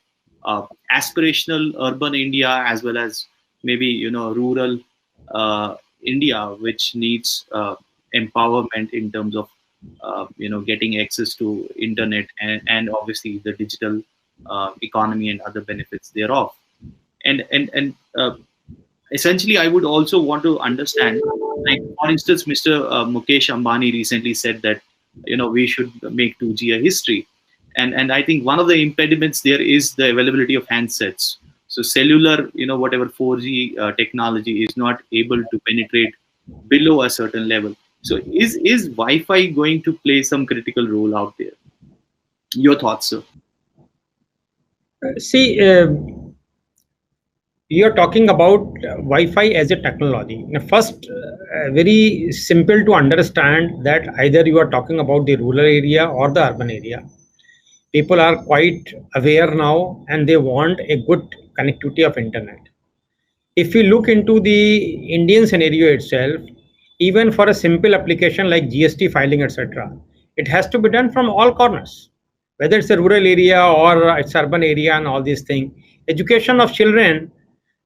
aspirational urban India as well as maybe rural India, which needs empowerment in terms of getting access to internet and obviously the digital economy and other benefits thereof. And essentially, I would also want to understand, like, for instance, Mr. Mukesh Ambani recently said that we should make 2G a history, and I think one of the impediments there is the availability of handsets. So cellular, whatever 4G technology is not able to penetrate below a certain level. So is Wi-Fi going to play some critical role out there? Your thoughts, sir? See, you're talking about Wi-Fi as a technology. Now, first, very simple to understand that either you are talking about the rural area or the urban area. People are quite aware now and they want a good connectivity of internet. If we look into the Indian scenario itself, even for a simple application like GST filing, etc., it has to be done from all corners, whether it's a rural area or it's urban area and all these things. Education of children,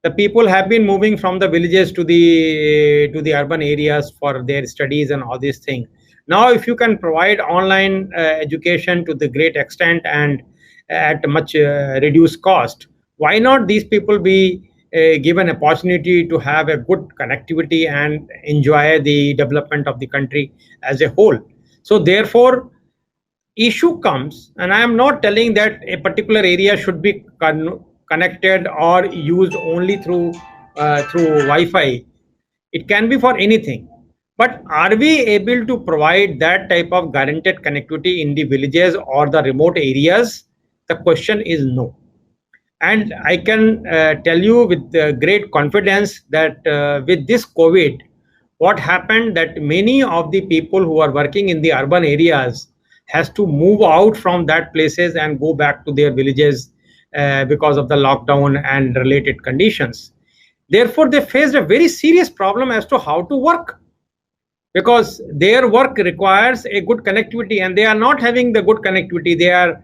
the people have been moving from the villages to the urban areas for their studies and all these things. Now, if you can provide online education to the great extent and at much reduced cost, why not these people be given opportunity to have a good connectivity and enjoy the development of the country as a whole? So therefore, issue comes, and I am not telling that a particular area should be connected or used only through Wi-Fi. It can be for anything. But are we able to provide that type of guaranteed connectivity in the villages or the remote areas? The question is no. And I can tell you with great confidence that with this COVID, what happened that many of the people who are working in the urban areas has to move out from that places and go back to their villages because of the lockdown and related conditions. Therefore, they faced a very serious problem as to how to work, because their work requires a good connectivity and they are not having the good connectivity. They are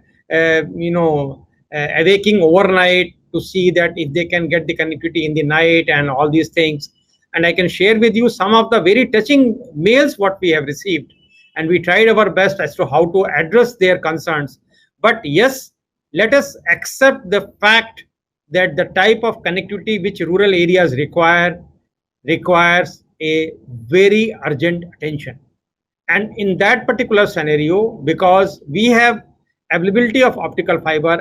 awaking overnight to see that if they can get the connectivity in the night and all these things. And I can share with you some of the very touching mails what we have received, and we tried our best as to how to address their concerns. But yes, let us accept the fact that the type of connectivity which rural areas requires a very urgent attention. And in that particular scenario, because we have availability of optical fiber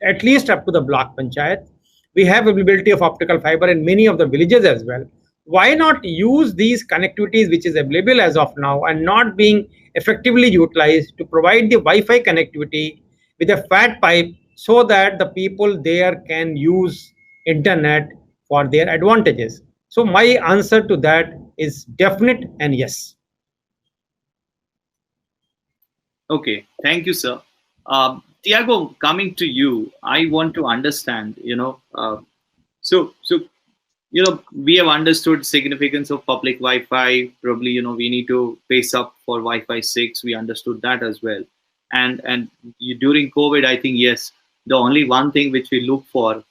at least up to the block panchayat, we have availability of optical fiber in many of the villages as well. Why not use these connectivities which is available as of now and not being effectively utilized to provide the Wi-Fi connectivity with a fat pipe, so that the people there can use internet for their advantages? So my answer to that is definite and yes. Okay, thank you, sir. Tiago, coming to you, I want to understand, so we have understood significance of public Wi-Fi. Probably, we need to face up for Wi-Fi 6. We understood that as well. And during COVID, I think, yes, the only one thing which we look for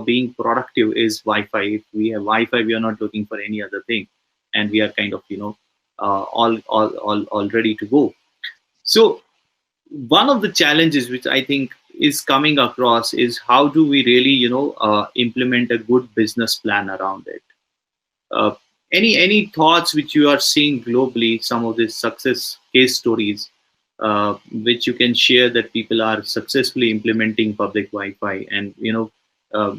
being productive is Wi-Fi. If we have Wi-Fi, we are not looking for any other thing, and we are kind of all ready to go. So one of the challenges which I think is coming across is how do we really implement a good business plan around it. uh, any thoughts which you are seeing globally, some of these success case stories which you can share that people are successfully implementing public Wi-Fi, and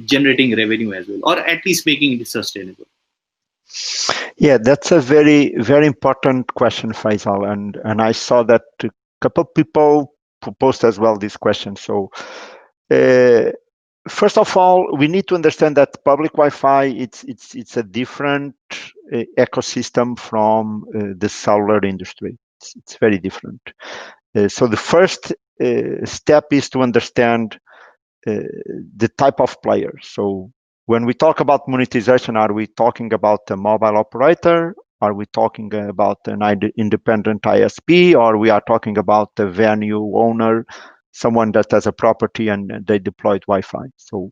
generating revenue as well, or at least making it sustainable? Yeah, that's a very, very important question, Faisal. And I saw that a couple of people proposed as well this question. So first of all, we need to understand that public Wi-Fi, it's a different ecosystem from the cellular industry. It's very different. So the first step is to understand the type of player. So when we talk about monetization, are we talking about a mobile operator? Are we talking about an independent ISP? Or we are talking about a venue owner, someone that has a property and they deployed Wi-Fi? So,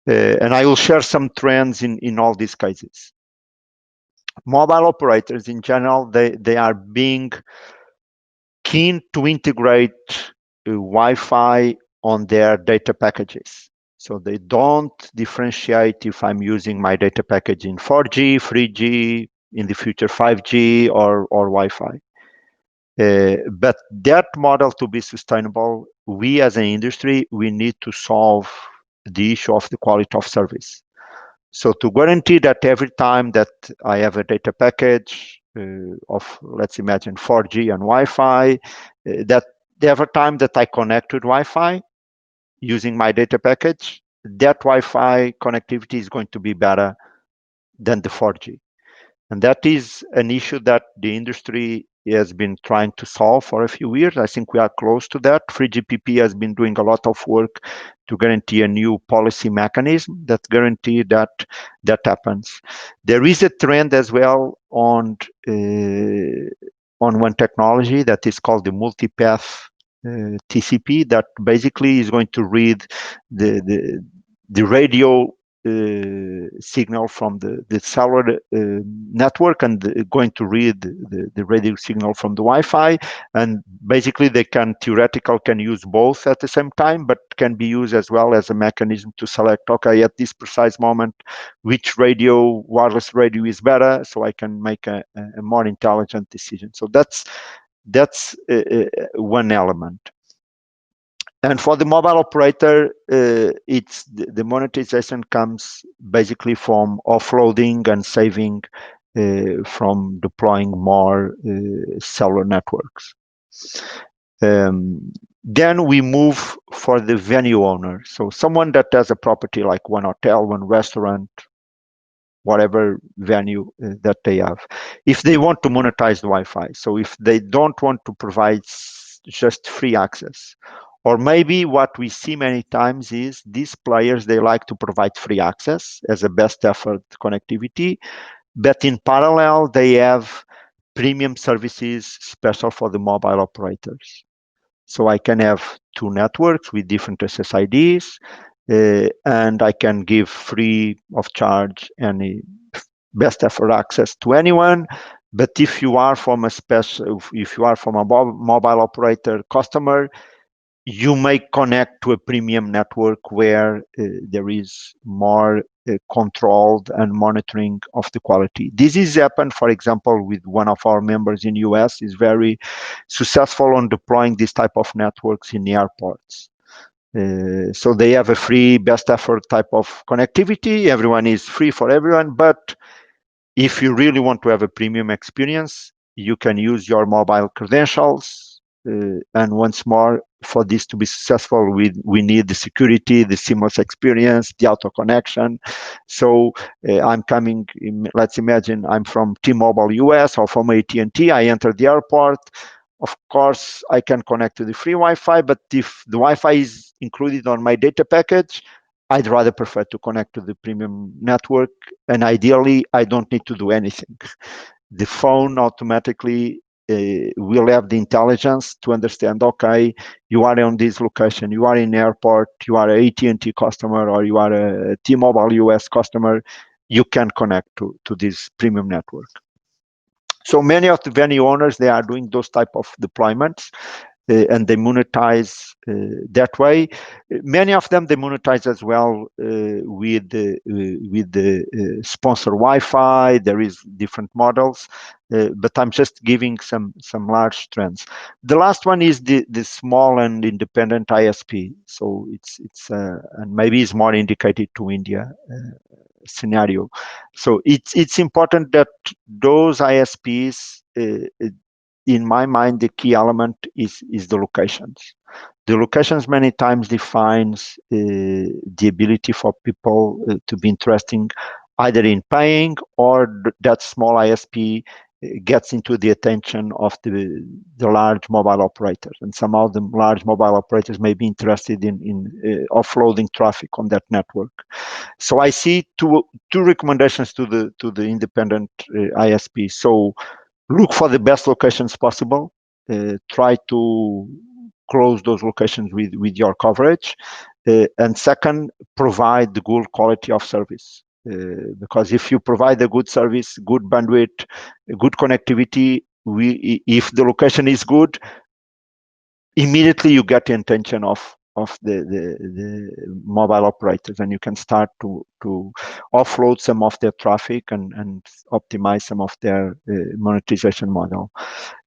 and I will share some trends in all these cases. Mobile operators in general, they are being keen to integrate Wi-Fi on their data packages. So they don't differentiate if I'm using my data package in 4G, 3G, in the future 5G or Wi-Fi. But that model to be sustainable, we as an industry, we need to solve the issue of the quality of service. So to guarantee that every time that I have a data package of, let's imagine 4G and Wi-Fi, that every time that I connect with Wi-Fi using my data package, that Wi-Fi connectivity is going to be better than the 4G. And that is an issue that the industry has been trying to solve for a few years. I think we are close to that. 3GPP has been doing a lot of work to guarantee a new policy mechanism that guarantee that happens. There is a trend as well on one technology that is called the multipath TCP, that basically is going to read the radio signal from the cellular network and going to read the radio signal from the Wi-Fi, and basically they can use both at the same time, but can be used as well as a mechanism to select, okay, at this precise moment, which wireless radio is better, so I can make a more intelligent decision. So that's one element. And for the mobile operator, it's the monetization comes basically from offloading and saving from deploying more cellular networks. Then we move for the venue owner. So someone that has a property like one hotel, one restaurant, whatever venue that they have. If they want to monetize the Wi-Fi, so if they don't want to provide just free access, or maybe what we see many times is these players, they like to provide free access as a best effort connectivity, but in parallel, they have premium services special for the mobile operators. So I can have two networks with different SSIDs, and I can give free of charge any best effort access to anyone. But if you are from a mobile operator customer, you may connect to a premium network where there is more controlled and monitoring of the quality. This is happened, for example, with one of our members in US, is very successful on deploying this type of networks in the airports. So they have a free best effort type of connectivity. Everyone is free for everyone, but if you really want to have a premium experience, you can use your mobile credentials. And once more, for this to be successful, we need the security, the seamless experience, the auto connection. So I'm coming, let's imagine I'm from T-Mobile US or from AT&T, I enter the airport. Of course, I can connect to the free Wi-Fi, but if the Wi-Fi is included on my data package, I'd rather prefer to connect to the premium network. And ideally, I don't need to do anything. The phone automatically will have the intelligence to understand, okay, you are on this location, you are in airport, you are an AT&T customer, or you are a T-Mobile US customer, you can connect to this premium network. So many of the venue owners, they are doing those type of deployments. and they monetize that way. Many of them they monetize as well with the sponsor Wi-Fi. There is different models, but I'm just giving some large trends. The last one is the small and independent ISP. So it's and maybe it's more indicated to India scenario. So it's important that those ISPs. In my mind, the key element is the locations. The locations many times defines the ability for people to be interesting either in paying or that small ISP gets into the attention of the large mobile operators. And somehow the large mobile operators may be interested in offloading traffic on that network. So I see two recommendations to the independent ISP. So look for the best locations possible. Try to close those locations with your coverage. And second, provide the good quality of service. Because if you provide a good service, good bandwidth, good connectivity, if the location is good, immediately you get the attention of the mobile operators, and you can start to offload some of their traffic and optimize some of their monetization model.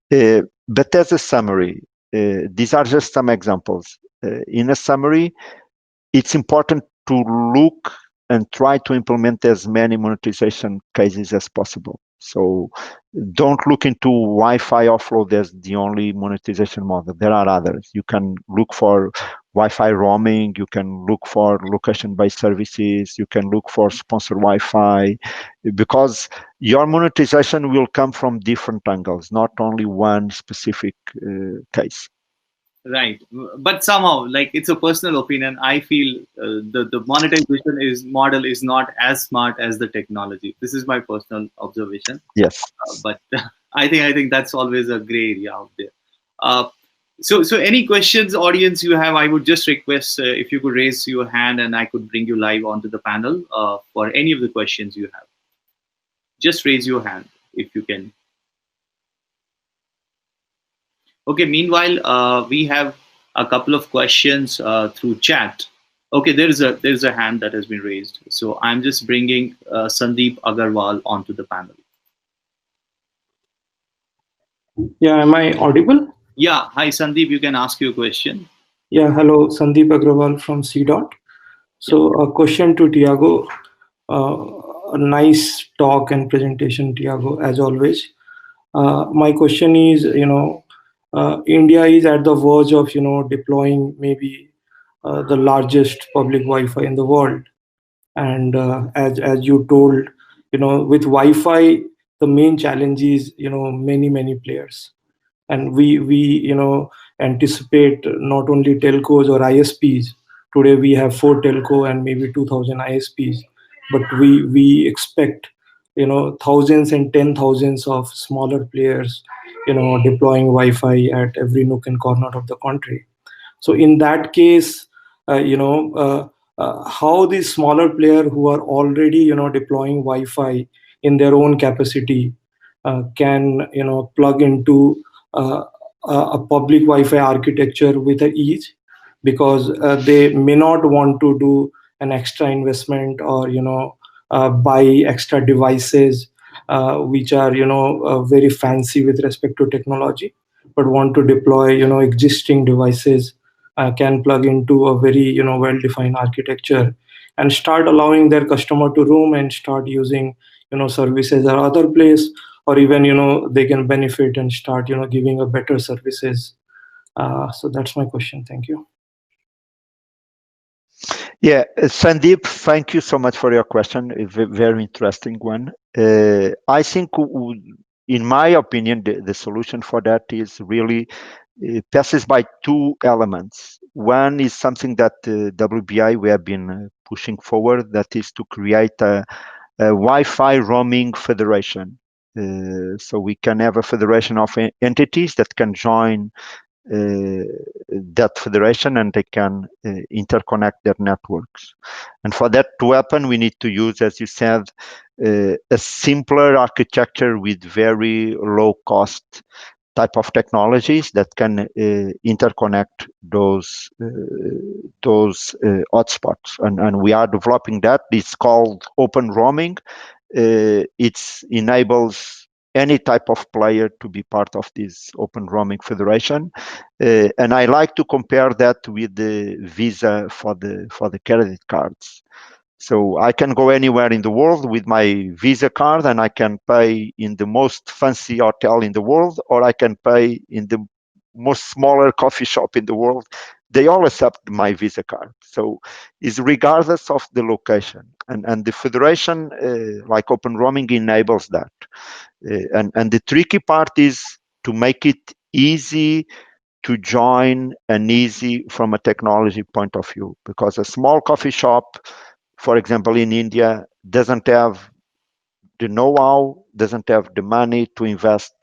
But as a summary, these are just some examples. In a summary, it's important to look and try to implement as many monetization cases as possible. So don't look into Wi-Fi offload as the only monetization model. There are others. You can look for Wi-Fi roaming. You can look for location-based services. You can look for sponsored Wi-Fi, because your monetization will come from different angles, not only one specific case. Right, but somehow, like, it's a personal opinion, I feel the monetization model is not as smart as the technology. This is my personal observation. Yes, but I think that's always a gray area out there. So any questions, audience, you have? I would just request if you could raise your hand and I could bring you live onto the panel for any of the questions you have. Just raise your hand if you can. Okay, meanwhile, we have a couple of questions through chat. Okay, there's a hand that has been raised. So I'm just bringing Sandeep Agarwal onto the panel. Yeah, am I audible? Yeah, hi Sandeep, you can ask your question. Yeah, hello, Sandeep Agrawal from CDOT. So a question to Tiago. A nice talk and presentation, Tiago, as always. My question is, India is at the verge of, deploying maybe the largest public Wi-Fi in the world. And as you told, with Wi-Fi, the main challenge is, many players. And we anticipate not only telcos or ISPs. Today we have 4 telco and maybe 2,000 ISPs, but we expect thousands and 10,000s of smaller players deploying Wi-Fi at every nook and corner of the country. So in that case, how these smaller players who are already deploying Wi-Fi in their own capacity can plug into a public Wi-Fi architecture with ease, because they may not want to do an extra investment or buy extra devices which are very fancy with respect to technology, but want to deploy existing devices, can plug into a very well-defined architecture and start allowing their customer to roam and start using services at other place, or even they can benefit and start giving a better services. So that's my question. Thank you. Yeah, Sandeep, thank you so much for your question. A very interesting one. I think, in my opinion, the solution for that is really passes by 2 elements. One is something that WBI we have been pushing forward, that is to create a Wi-Fi roaming federation. So we can have a federation of entities that can join that federation, and they can interconnect their networks. And for that to happen, we need to use, as you said, a simpler architecture with very low cost type of technologies that can interconnect those hotspots, and we are developing that. It's called open roaming. It enables any type of player to be part of this open roaming federation, and I like to compare that with the Visa for the credit cards. So I can go anywhere in the world with my Visa card, and I can pay in the most fancy hotel in the world, or I can pay in the most smaller coffee shop in the world. They all accept my Visa card. So it's regardless of the location. And the federation, like open roaming, enables that. And the tricky part is to make it easy to join and easy from a technology point of view, because a small coffee shop, for example, in India, doesn't have the know-how, doesn't have the money to invest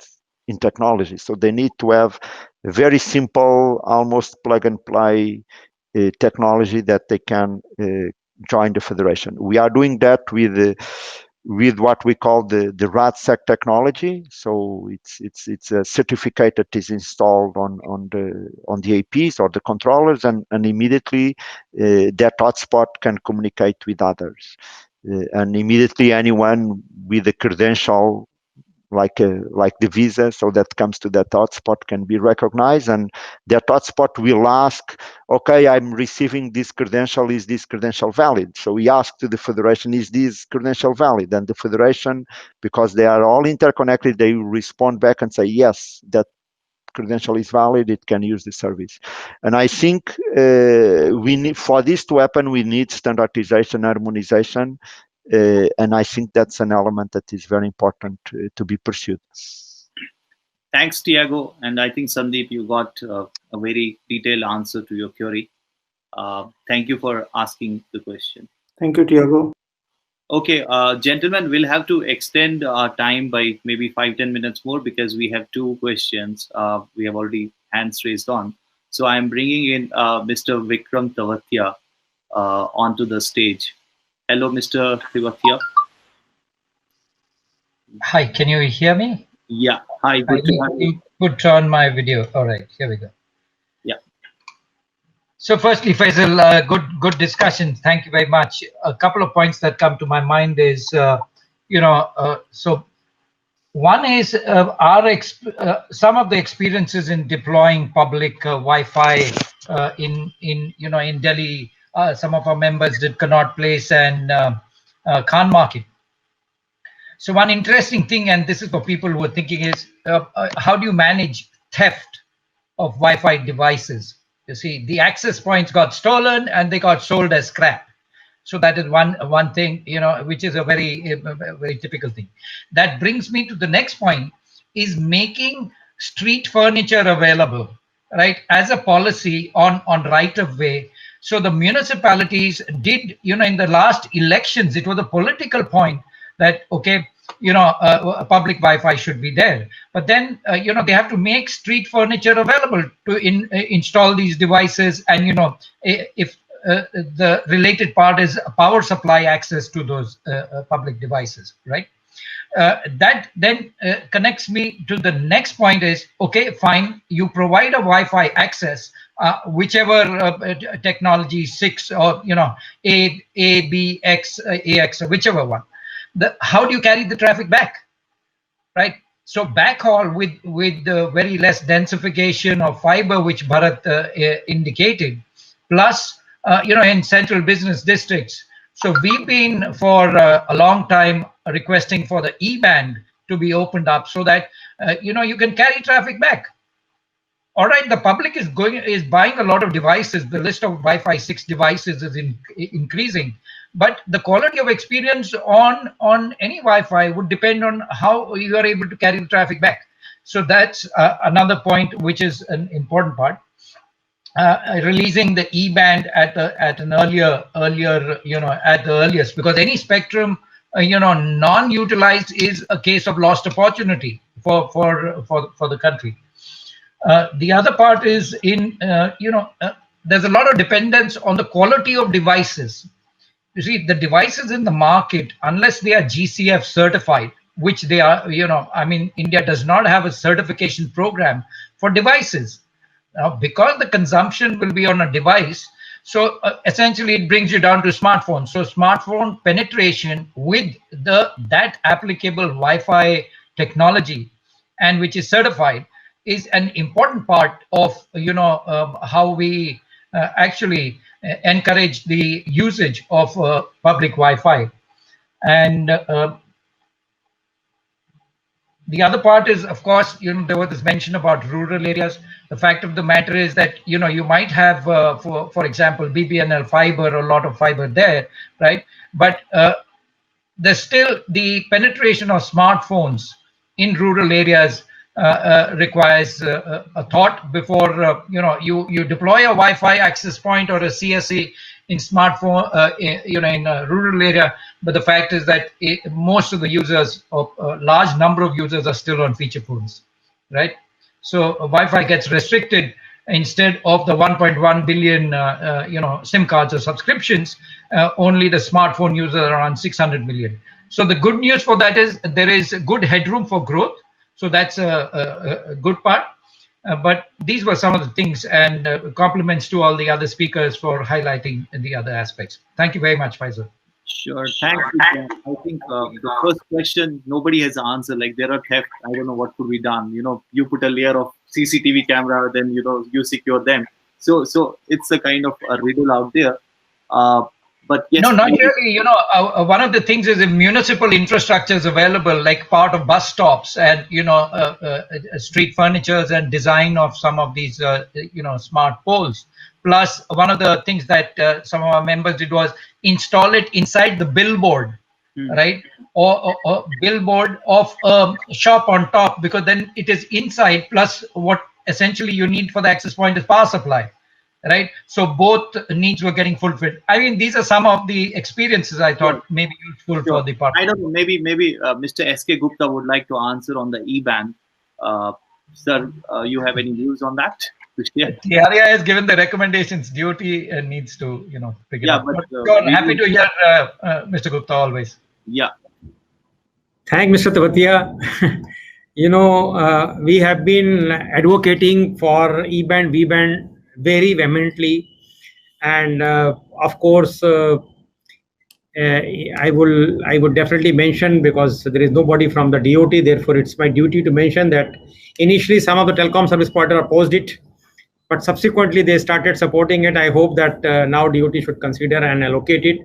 in technology. So they need to have a very simple, almost plug and play technology that they can join the federation. We are doing that with what we call the RADSEC technology. So it's a certificate that is installed on the APs or the controllers, and immediately that hotspot can communicate with others, and immediately anyone with a credential like the Visa, so that comes to that hotspot, can be recognized, and that hotspot will ask, okay, I'm receiving this credential, is this credential valid? So we ask to the federation, is this credential valid? And the federation, because they are all interconnected, they will respond back and say, yes, that credential is valid, it can use the service. And I think we need, for this to happen, we need standardization, harmonization, and I think that's an element that is very important to be pursued. Thanks, Tiago. And I think, Sandeep, you got a very detailed answer to your query. Thank you for asking the question. Thank you, Tiago. Okay, gentlemen, we'll have to extend our time by maybe 5-10 minutes more, because we have two questions. We have already hands raised on. So I'm bringing in Mr. Vikram Tavatia onto the stage. Hello, Mr. Tavatia. Hi, can you hear me? Yeah. Hi, good to have you. Could turn my video. All right, here we go. Yeah. So firstly, Faisal, good discussion. Thank you very much. A couple of points that come to my mind is, so one is some of the experiences in deploying public Wi-Fi in Delhi. Some of our members did Connaught Place and Khan Market. So one interesting thing, and this is for people who are thinking, is how do you manage theft of Wi-Fi devices? You see, the access points got stolen and they got sold as scrap. So that is one thing, which is a very typical thing. That brings me to the next point, is making street furniture available, right, as a policy on right of way. So the municipalities did, in the last elections, it was a political point that, okay, public Wi-Fi should be there. But then, they have to make street furniture available to install these devices. And, if the related part is power supply access to those public devices, right? That then connects me to the next point is, okay, fine, you provide a Wi-Fi access, whichever technology, 6 or, A, B, X, AX, or whichever one. How do you carry the traffic back, right? So backhaul with very less densification of fiber, which Bharat indicated, plus, in central business districts. So we've been for a long time requesting for the E-band to be opened up so that, you can carry traffic back. All right, the public is buying a lot of devices. The list of Wi-Fi 6 devices is increasing, but the quality of experience on any Wi-Fi would depend on how you are able to carry the traffic back. So that's another point, which is an important part. Releasing the E-band at an earlier, at the earliest, because any spectrum, non-utilized is a case of lost opportunity for the country. The other part is there's a lot of dependence on the quality of devices. You see, the devices in the market, unless they are GCF certified, which they are, I mean, India does not have a certification program for devices. Now, because the consumption will be on a device, so essentially it brings you down to smartphones. So smartphone penetration with that applicable Wi-Fi technology, and which is certified, is an important part of how we actually encourage the usage of public Wi-Fi. And the other part is, of course, there was this mention about rural areas. The fact of the matter is that, you might have, for example, BBNL fiber, a lot of fiber there, right? But there's still the penetration of smartphones in rural areas requires a thought before, you deploy a Wi-Fi access point or a CSE in smartphone, in a rural area. But the fact is that most of the users, or a large number of users, are still on feature phones, right? So Wi-Fi gets restricted. Instead of the 1.1 billion, SIM cards or subscriptions, only the smartphone users are around 600 million. So the good news for that is there is good headroom for growth. So that's a good part. But these were some of the things, and compliments to all the other speakers for highlighting the other aspects. Thank you very much, Faisal. Sure. Thank you. I think the first question, nobody has answered. Like, there are theft. I don't know what could be done. You put a layer of CCTV camera, then, you secure them. So it's a kind of a riddle out there. But yes, no, not really. One of the things is if municipal infrastructure is available, like part of bus stops and street furnitures and design of some of these smart poles. Plus, one of the things that some of our members did was install it inside the billboard, right? Or billboard of a shop on top, because then it is inside. Plus, what essentially you need for the access point is power supply. Right, so both needs were getting fulfilled. I mean, these are some of the experiences I thought may be useful for the part. I don't know. Maybe Mr. S.K. Gupta would like to answer on the E-band. Sir, you have any views on that? Tiago has given the recommendations. DOT needs to, pick it up. But happy to hear Mr. Gupta always. Yeah. Thank Mr. Tavatia. We have been advocating for E-band, V-band very vehemently, and of course I would definitely mention, because there is nobody from the DOT, therefore it's my duty to mention that initially some of the telecom service providers opposed it, but subsequently they started supporting it. I hope that now DOT should consider and allocate it.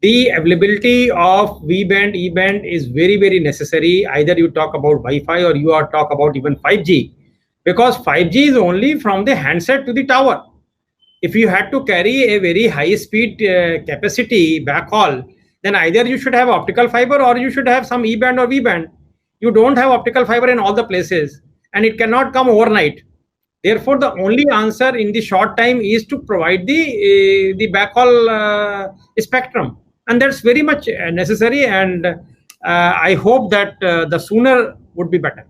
The availability of V-band, E-band is very, very necessary. Either you talk about Wi-Fi or you are talk about even 5G. Because 5G is only from the handset to the tower. If you had to carry a very high speed capacity backhaul, then either you should have optical fiber or you should have some E-band or V-band. You don't have optical fiber in all the places, and it cannot come overnight. Therefore, the only answer in the short time is to provide the backhaul spectrum, and that's very much necessary. And I hope that the sooner would be better.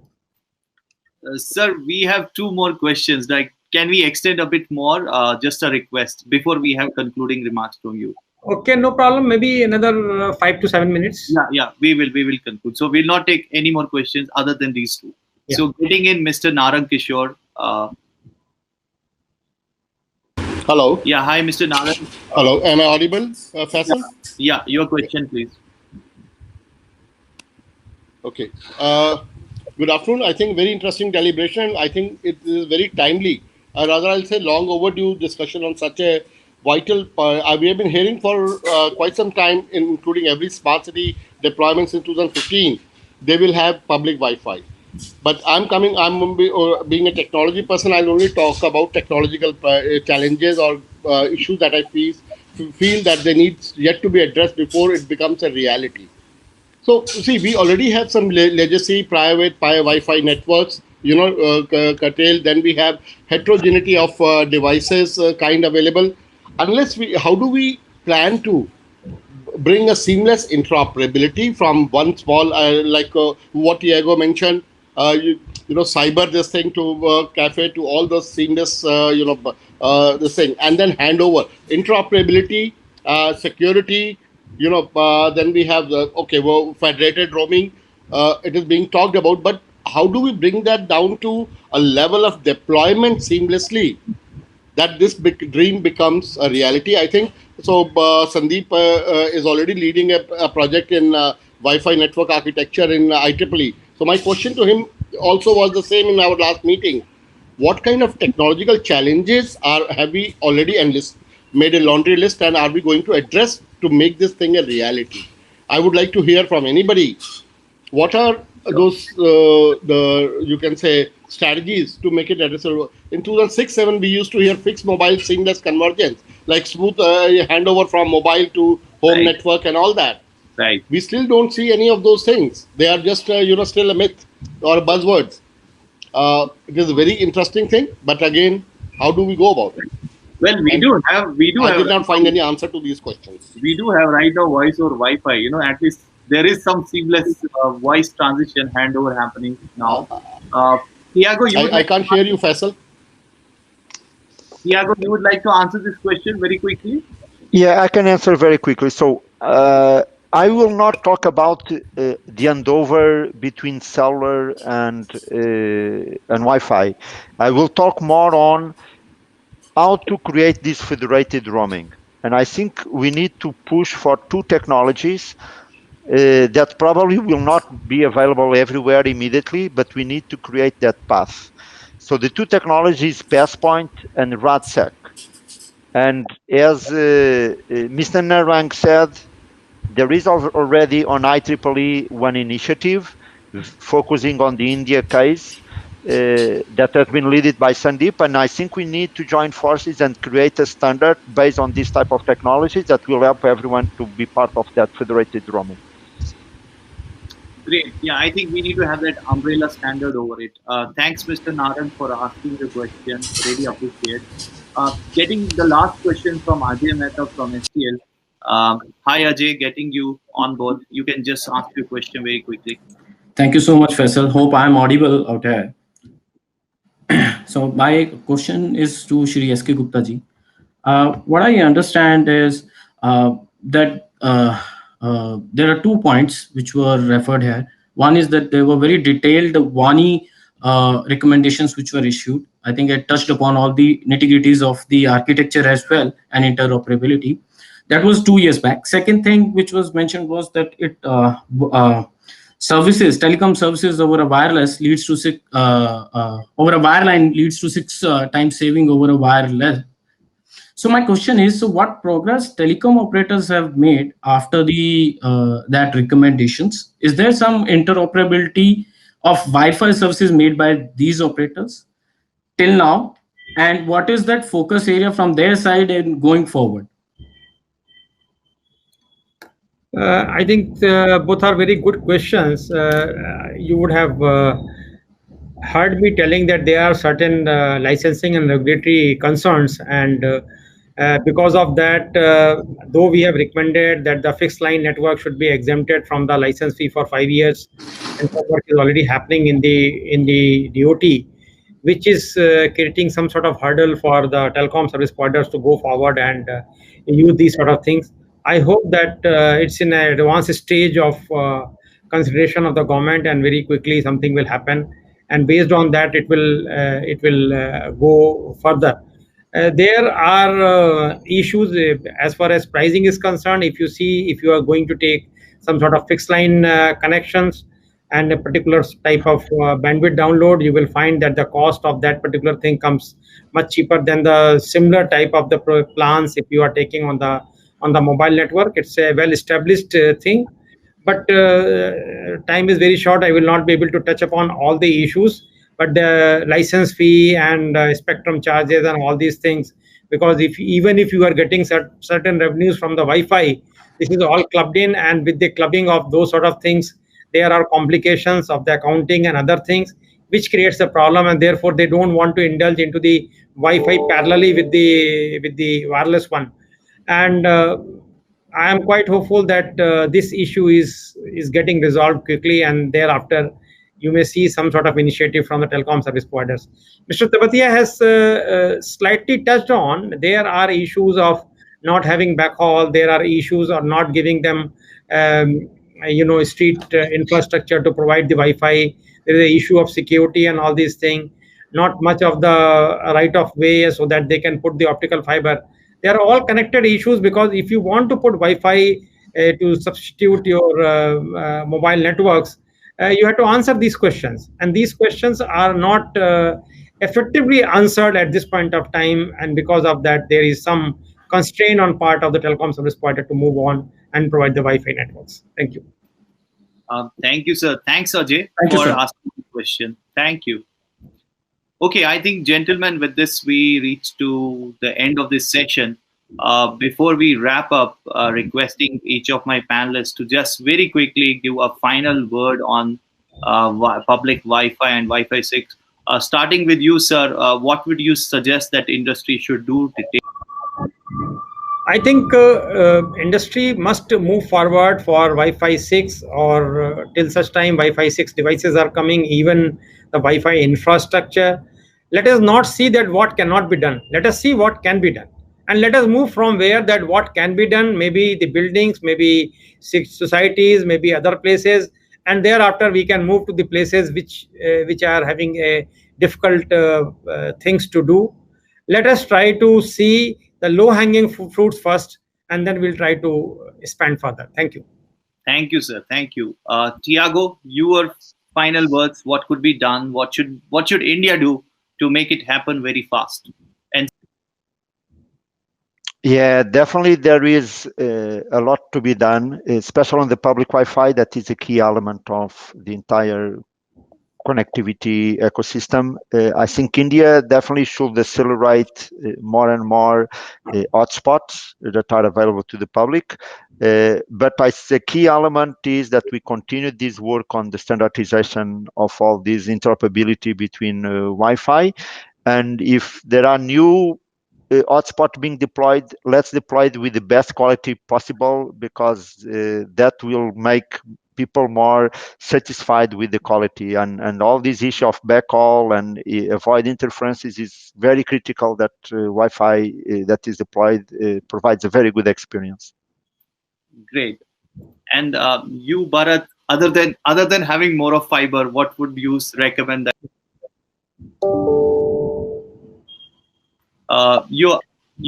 Sir, we have two more questions. Like, can we extend a bit more? Just a request before we have concluding remarks from you. Okay, no problem. Maybe another 5 to 7 minutes. Yeah, we will conclude. So we'll not take any more questions other than these two. Yeah. So getting in Mr. Narang Kishore. Hello. Yeah, hi, Mr. Narang. Hello, am I audible, Faisal? Yeah, your question, please. Okay. Good afternoon. I think very interesting deliberation. I think it is very timely, rather I'll say long overdue discussion on such a vital. We have been hearing for quite some time, including every smart city deployments in 2015, they will have public Wi-Fi. But being a technology person, I'll only talk about technological challenges or issues that I feel that they need yet to be addressed before it becomes a reality. So, see, we already have some legacy private Wi-Fi networks, curtailed. Then we have heterogeneity of devices kind available. How do we plan to bring a seamless interoperability from one small, like what Tiago mentioned, cyber this thing to cafe to all those seamless, this thing, and then handover interoperability, security. Then we have the federated roaming. it is being talked about, but how do we bring that down to a level of deployment seamlessly that this big dream becomes a reality? I think so. Sandeep is already leading a project in Wi-Fi network architecture in IEEE. So my question to him also was the same in our last meeting. What kind of technological challenges have we already made a laundry list, and are we going to address to make this thing a reality? I would like to hear from anybody. What are those you can say strategies to make it addressable? In 2006-7 we used to hear fixed mobile seamless convergence, like smooth handover from mobile to home network and all that. Right. We still don't see any of those things. They are just still a myth or buzzwords. It is a very interesting thing, but again, how do we go about it? Well, we did not find any answer to these questions. We do have right now voice or Wi-Fi. At least there is some seamless voice transition handover happening now. Tiago, I can't hear you, Faisal. Tiago, you would like to answer this question very quickly? Yeah, I can answer very quickly. So I will not talk about the handover between cellular and Wi-Fi. I will talk more on how to create this federated roaming. And I think we need to push for two technologies that probably will not be available everywhere immediately, but we need to create that path. So the two technologies, PassPoint and RadSec. And as Mr. Narang said, there is already on IEEE one initiative focusing on the India case that has been led by Sandeep, and I think we need to join forces and create a standard based on this type of technology that will help everyone to be part of that federated roaming. Great. Yeah, I think we need to have that umbrella standard over it. Thanks, Mr. Naran, for asking the question. Really appreciate. Getting the last question from Ajay Mehta from STL. Hi, Ajay, getting you on board. You can just ask your question very quickly. Thank you so much, Faisal. Hope I'm audible out here. So my question is to Shri S.K. Gupta ji. What I understand is that there are 2 points which were referred here. One is that there were very detailed WANI recommendations which were issued. I think it touched upon all the nitty-gritties of the architecture as well and interoperability. That was 2 years back. Second thing which was mentioned was that it telecom services over a wireless leads to over a wireline leads to 6 times saving over a wireless. So my question is, so what progress telecom operators have made after the that recommendations? Is there some interoperability of Wi-Fi services made by these operators till now? And what is that focus area from their side and going forward? I think both are very good questions. You would have heard me telling that there are certain licensing and regulatory concerns, and because of that, though we have recommended that the fixed line network should be exempted from the license fee for 5 years, and some work is already happening in the DOT, which is creating some sort of hurdle for the telecom service providers to go forward and use these sort of things. I hope that it's in an advanced stage of consideration of the government, and very quickly something will happen. And based on that, it will go further. There are issues as far as pricing is concerned. If you are going to take some sort of fixed line connections and a particular type of bandwidth download, you will find that the cost of that particular thing comes much cheaper than the similar type of the plans if you are taking on the mobile network. It's a well-established thing, but time is very short. I will not be able to touch upon all the issues, but the license fee and spectrum charges and all these things, because even if you are getting certain revenues from the Wi-Fi, this is all clubbed in, and with the clubbing of those sort of things, there are complications of the accounting and other things, which creates a problem, and therefore they don't want to indulge into the Wi-Fi parallelly with the wireless one. And I am quite hopeful that this issue is getting resolved quickly, and thereafter you may see some sort of initiative from the telecom service providers. Mr. Tabatia has slightly touched on, there are issues of not having backhaul, there are issues of not giving them street infrastructure to provide the Wi-Fi. There is an issue of security and all these things. Not much of the right of way so that they can put the optical fiber. They are all connected issues, because if you want to put Wi-Fi to substitute your mobile networks, you have to answer these questions, and these questions are not effectively answered at this point of time, and because of that there is some constraint on part of the telecom service provider to move on and provide the Wi-Fi networks. Thank you. Thank you, sir. Thanks, Ajay, for asking the question. Thank you. Okay, I think, gentlemen, with this we reach to the end of this session. Before we wrap up, requesting each of my panelists to just very quickly give a final word on public Wi-Fi and Wi-Fi 6. Starting with you, sir, what would you suggest that industry should do to take? I think industry must move forward for Wi-Fi 6, or till such time Wi-Fi 6 devices are coming, even the Wi-Fi infrastructure. Let us not see that what cannot be done. Let us see what can be done. And let us move from where that what can be done, maybe the buildings, maybe societies, maybe other places. And thereafter we can move to the places which are having a difficult things to do. Let us try to see the low-hanging fruits first, and then we'll try to expand further. Thank you. Thank you, sir. Thank you. Tiago, your final words. What could be done? What should India do to make it happen very fast? And yeah, definitely there is a lot to be done, especially on the public Wi-Fi. That is a key element of the entire connectivity ecosystem. I think India definitely should accelerate more and more hotspots that are available to the public. But the key element is that we continue this work on the standardization of all this interoperability between Wi-Fi. And if there are new hotspot being deployed, let's deploy it with the best quality possible, because that will make people more satisfied with the quality, and all this issue of backhaul and avoid interferences is very critical. That Wi-Fi that is deployed provides a very good experience. Great. And you, Bharat, other than having more of fiber, what would you recommend that? You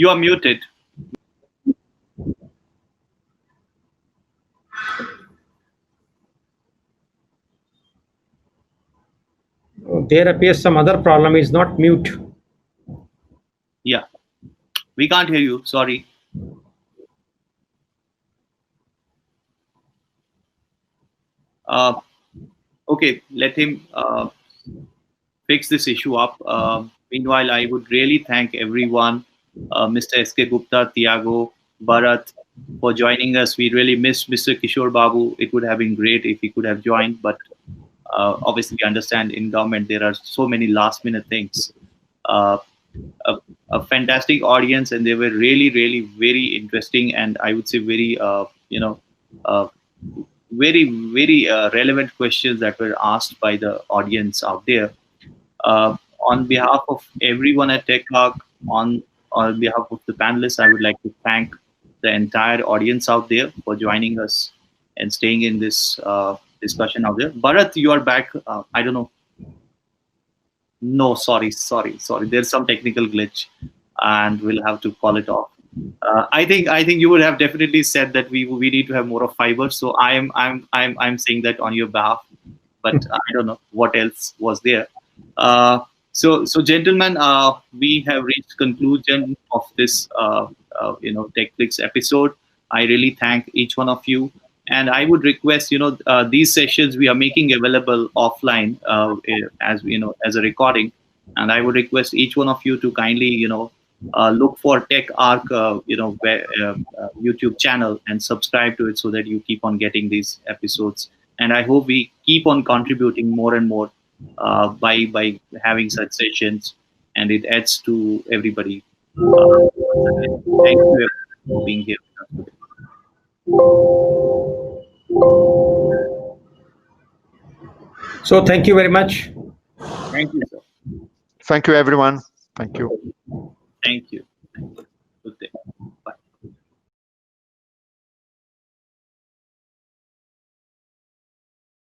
are muted. There appears some other problem. Is not mute. Yeah, we can't hear you. Sorry. Okay, let him fix this issue up. Meanwhile, I would really thank everyone, Mr. S.K. Gupta, Tiago, Bharat, for joining us. We really missed Mr. Kishore Babu. It would have been great if he could have joined, but obviously we understand in government there are so many last-minute things. A fantastic audience, and they were really, really very interesting, and I would say very, very, very relevant questions that were asked by the audience out there. On behalf of everyone at techARC, on behalf of the panelists, I would like to thank the entire audience out there for joining us and staying in this discussion out there. Bharat, you are back. I don't know. No, sorry. There's some technical glitch, and we'll have to call it off. I think you would have definitely said that we need to have more of fiber. So I'm saying that on your behalf, but I don't know what else was there. So gentlemen, we have reached conclusion of this techFLIX episode. I really thank each one of you, and I would request these sessions we are making available offline as a recording, and I would request each one of you to kindly look for techARC YouTube channel and subscribe to it so that you keep on getting these episodes. And I hope we keep on contributing more and more by having such sessions, and it adds to everybody. Thank you for being here. So thank you very much. Thank you, sir. Thank you, everyone. Thank you. Thank you.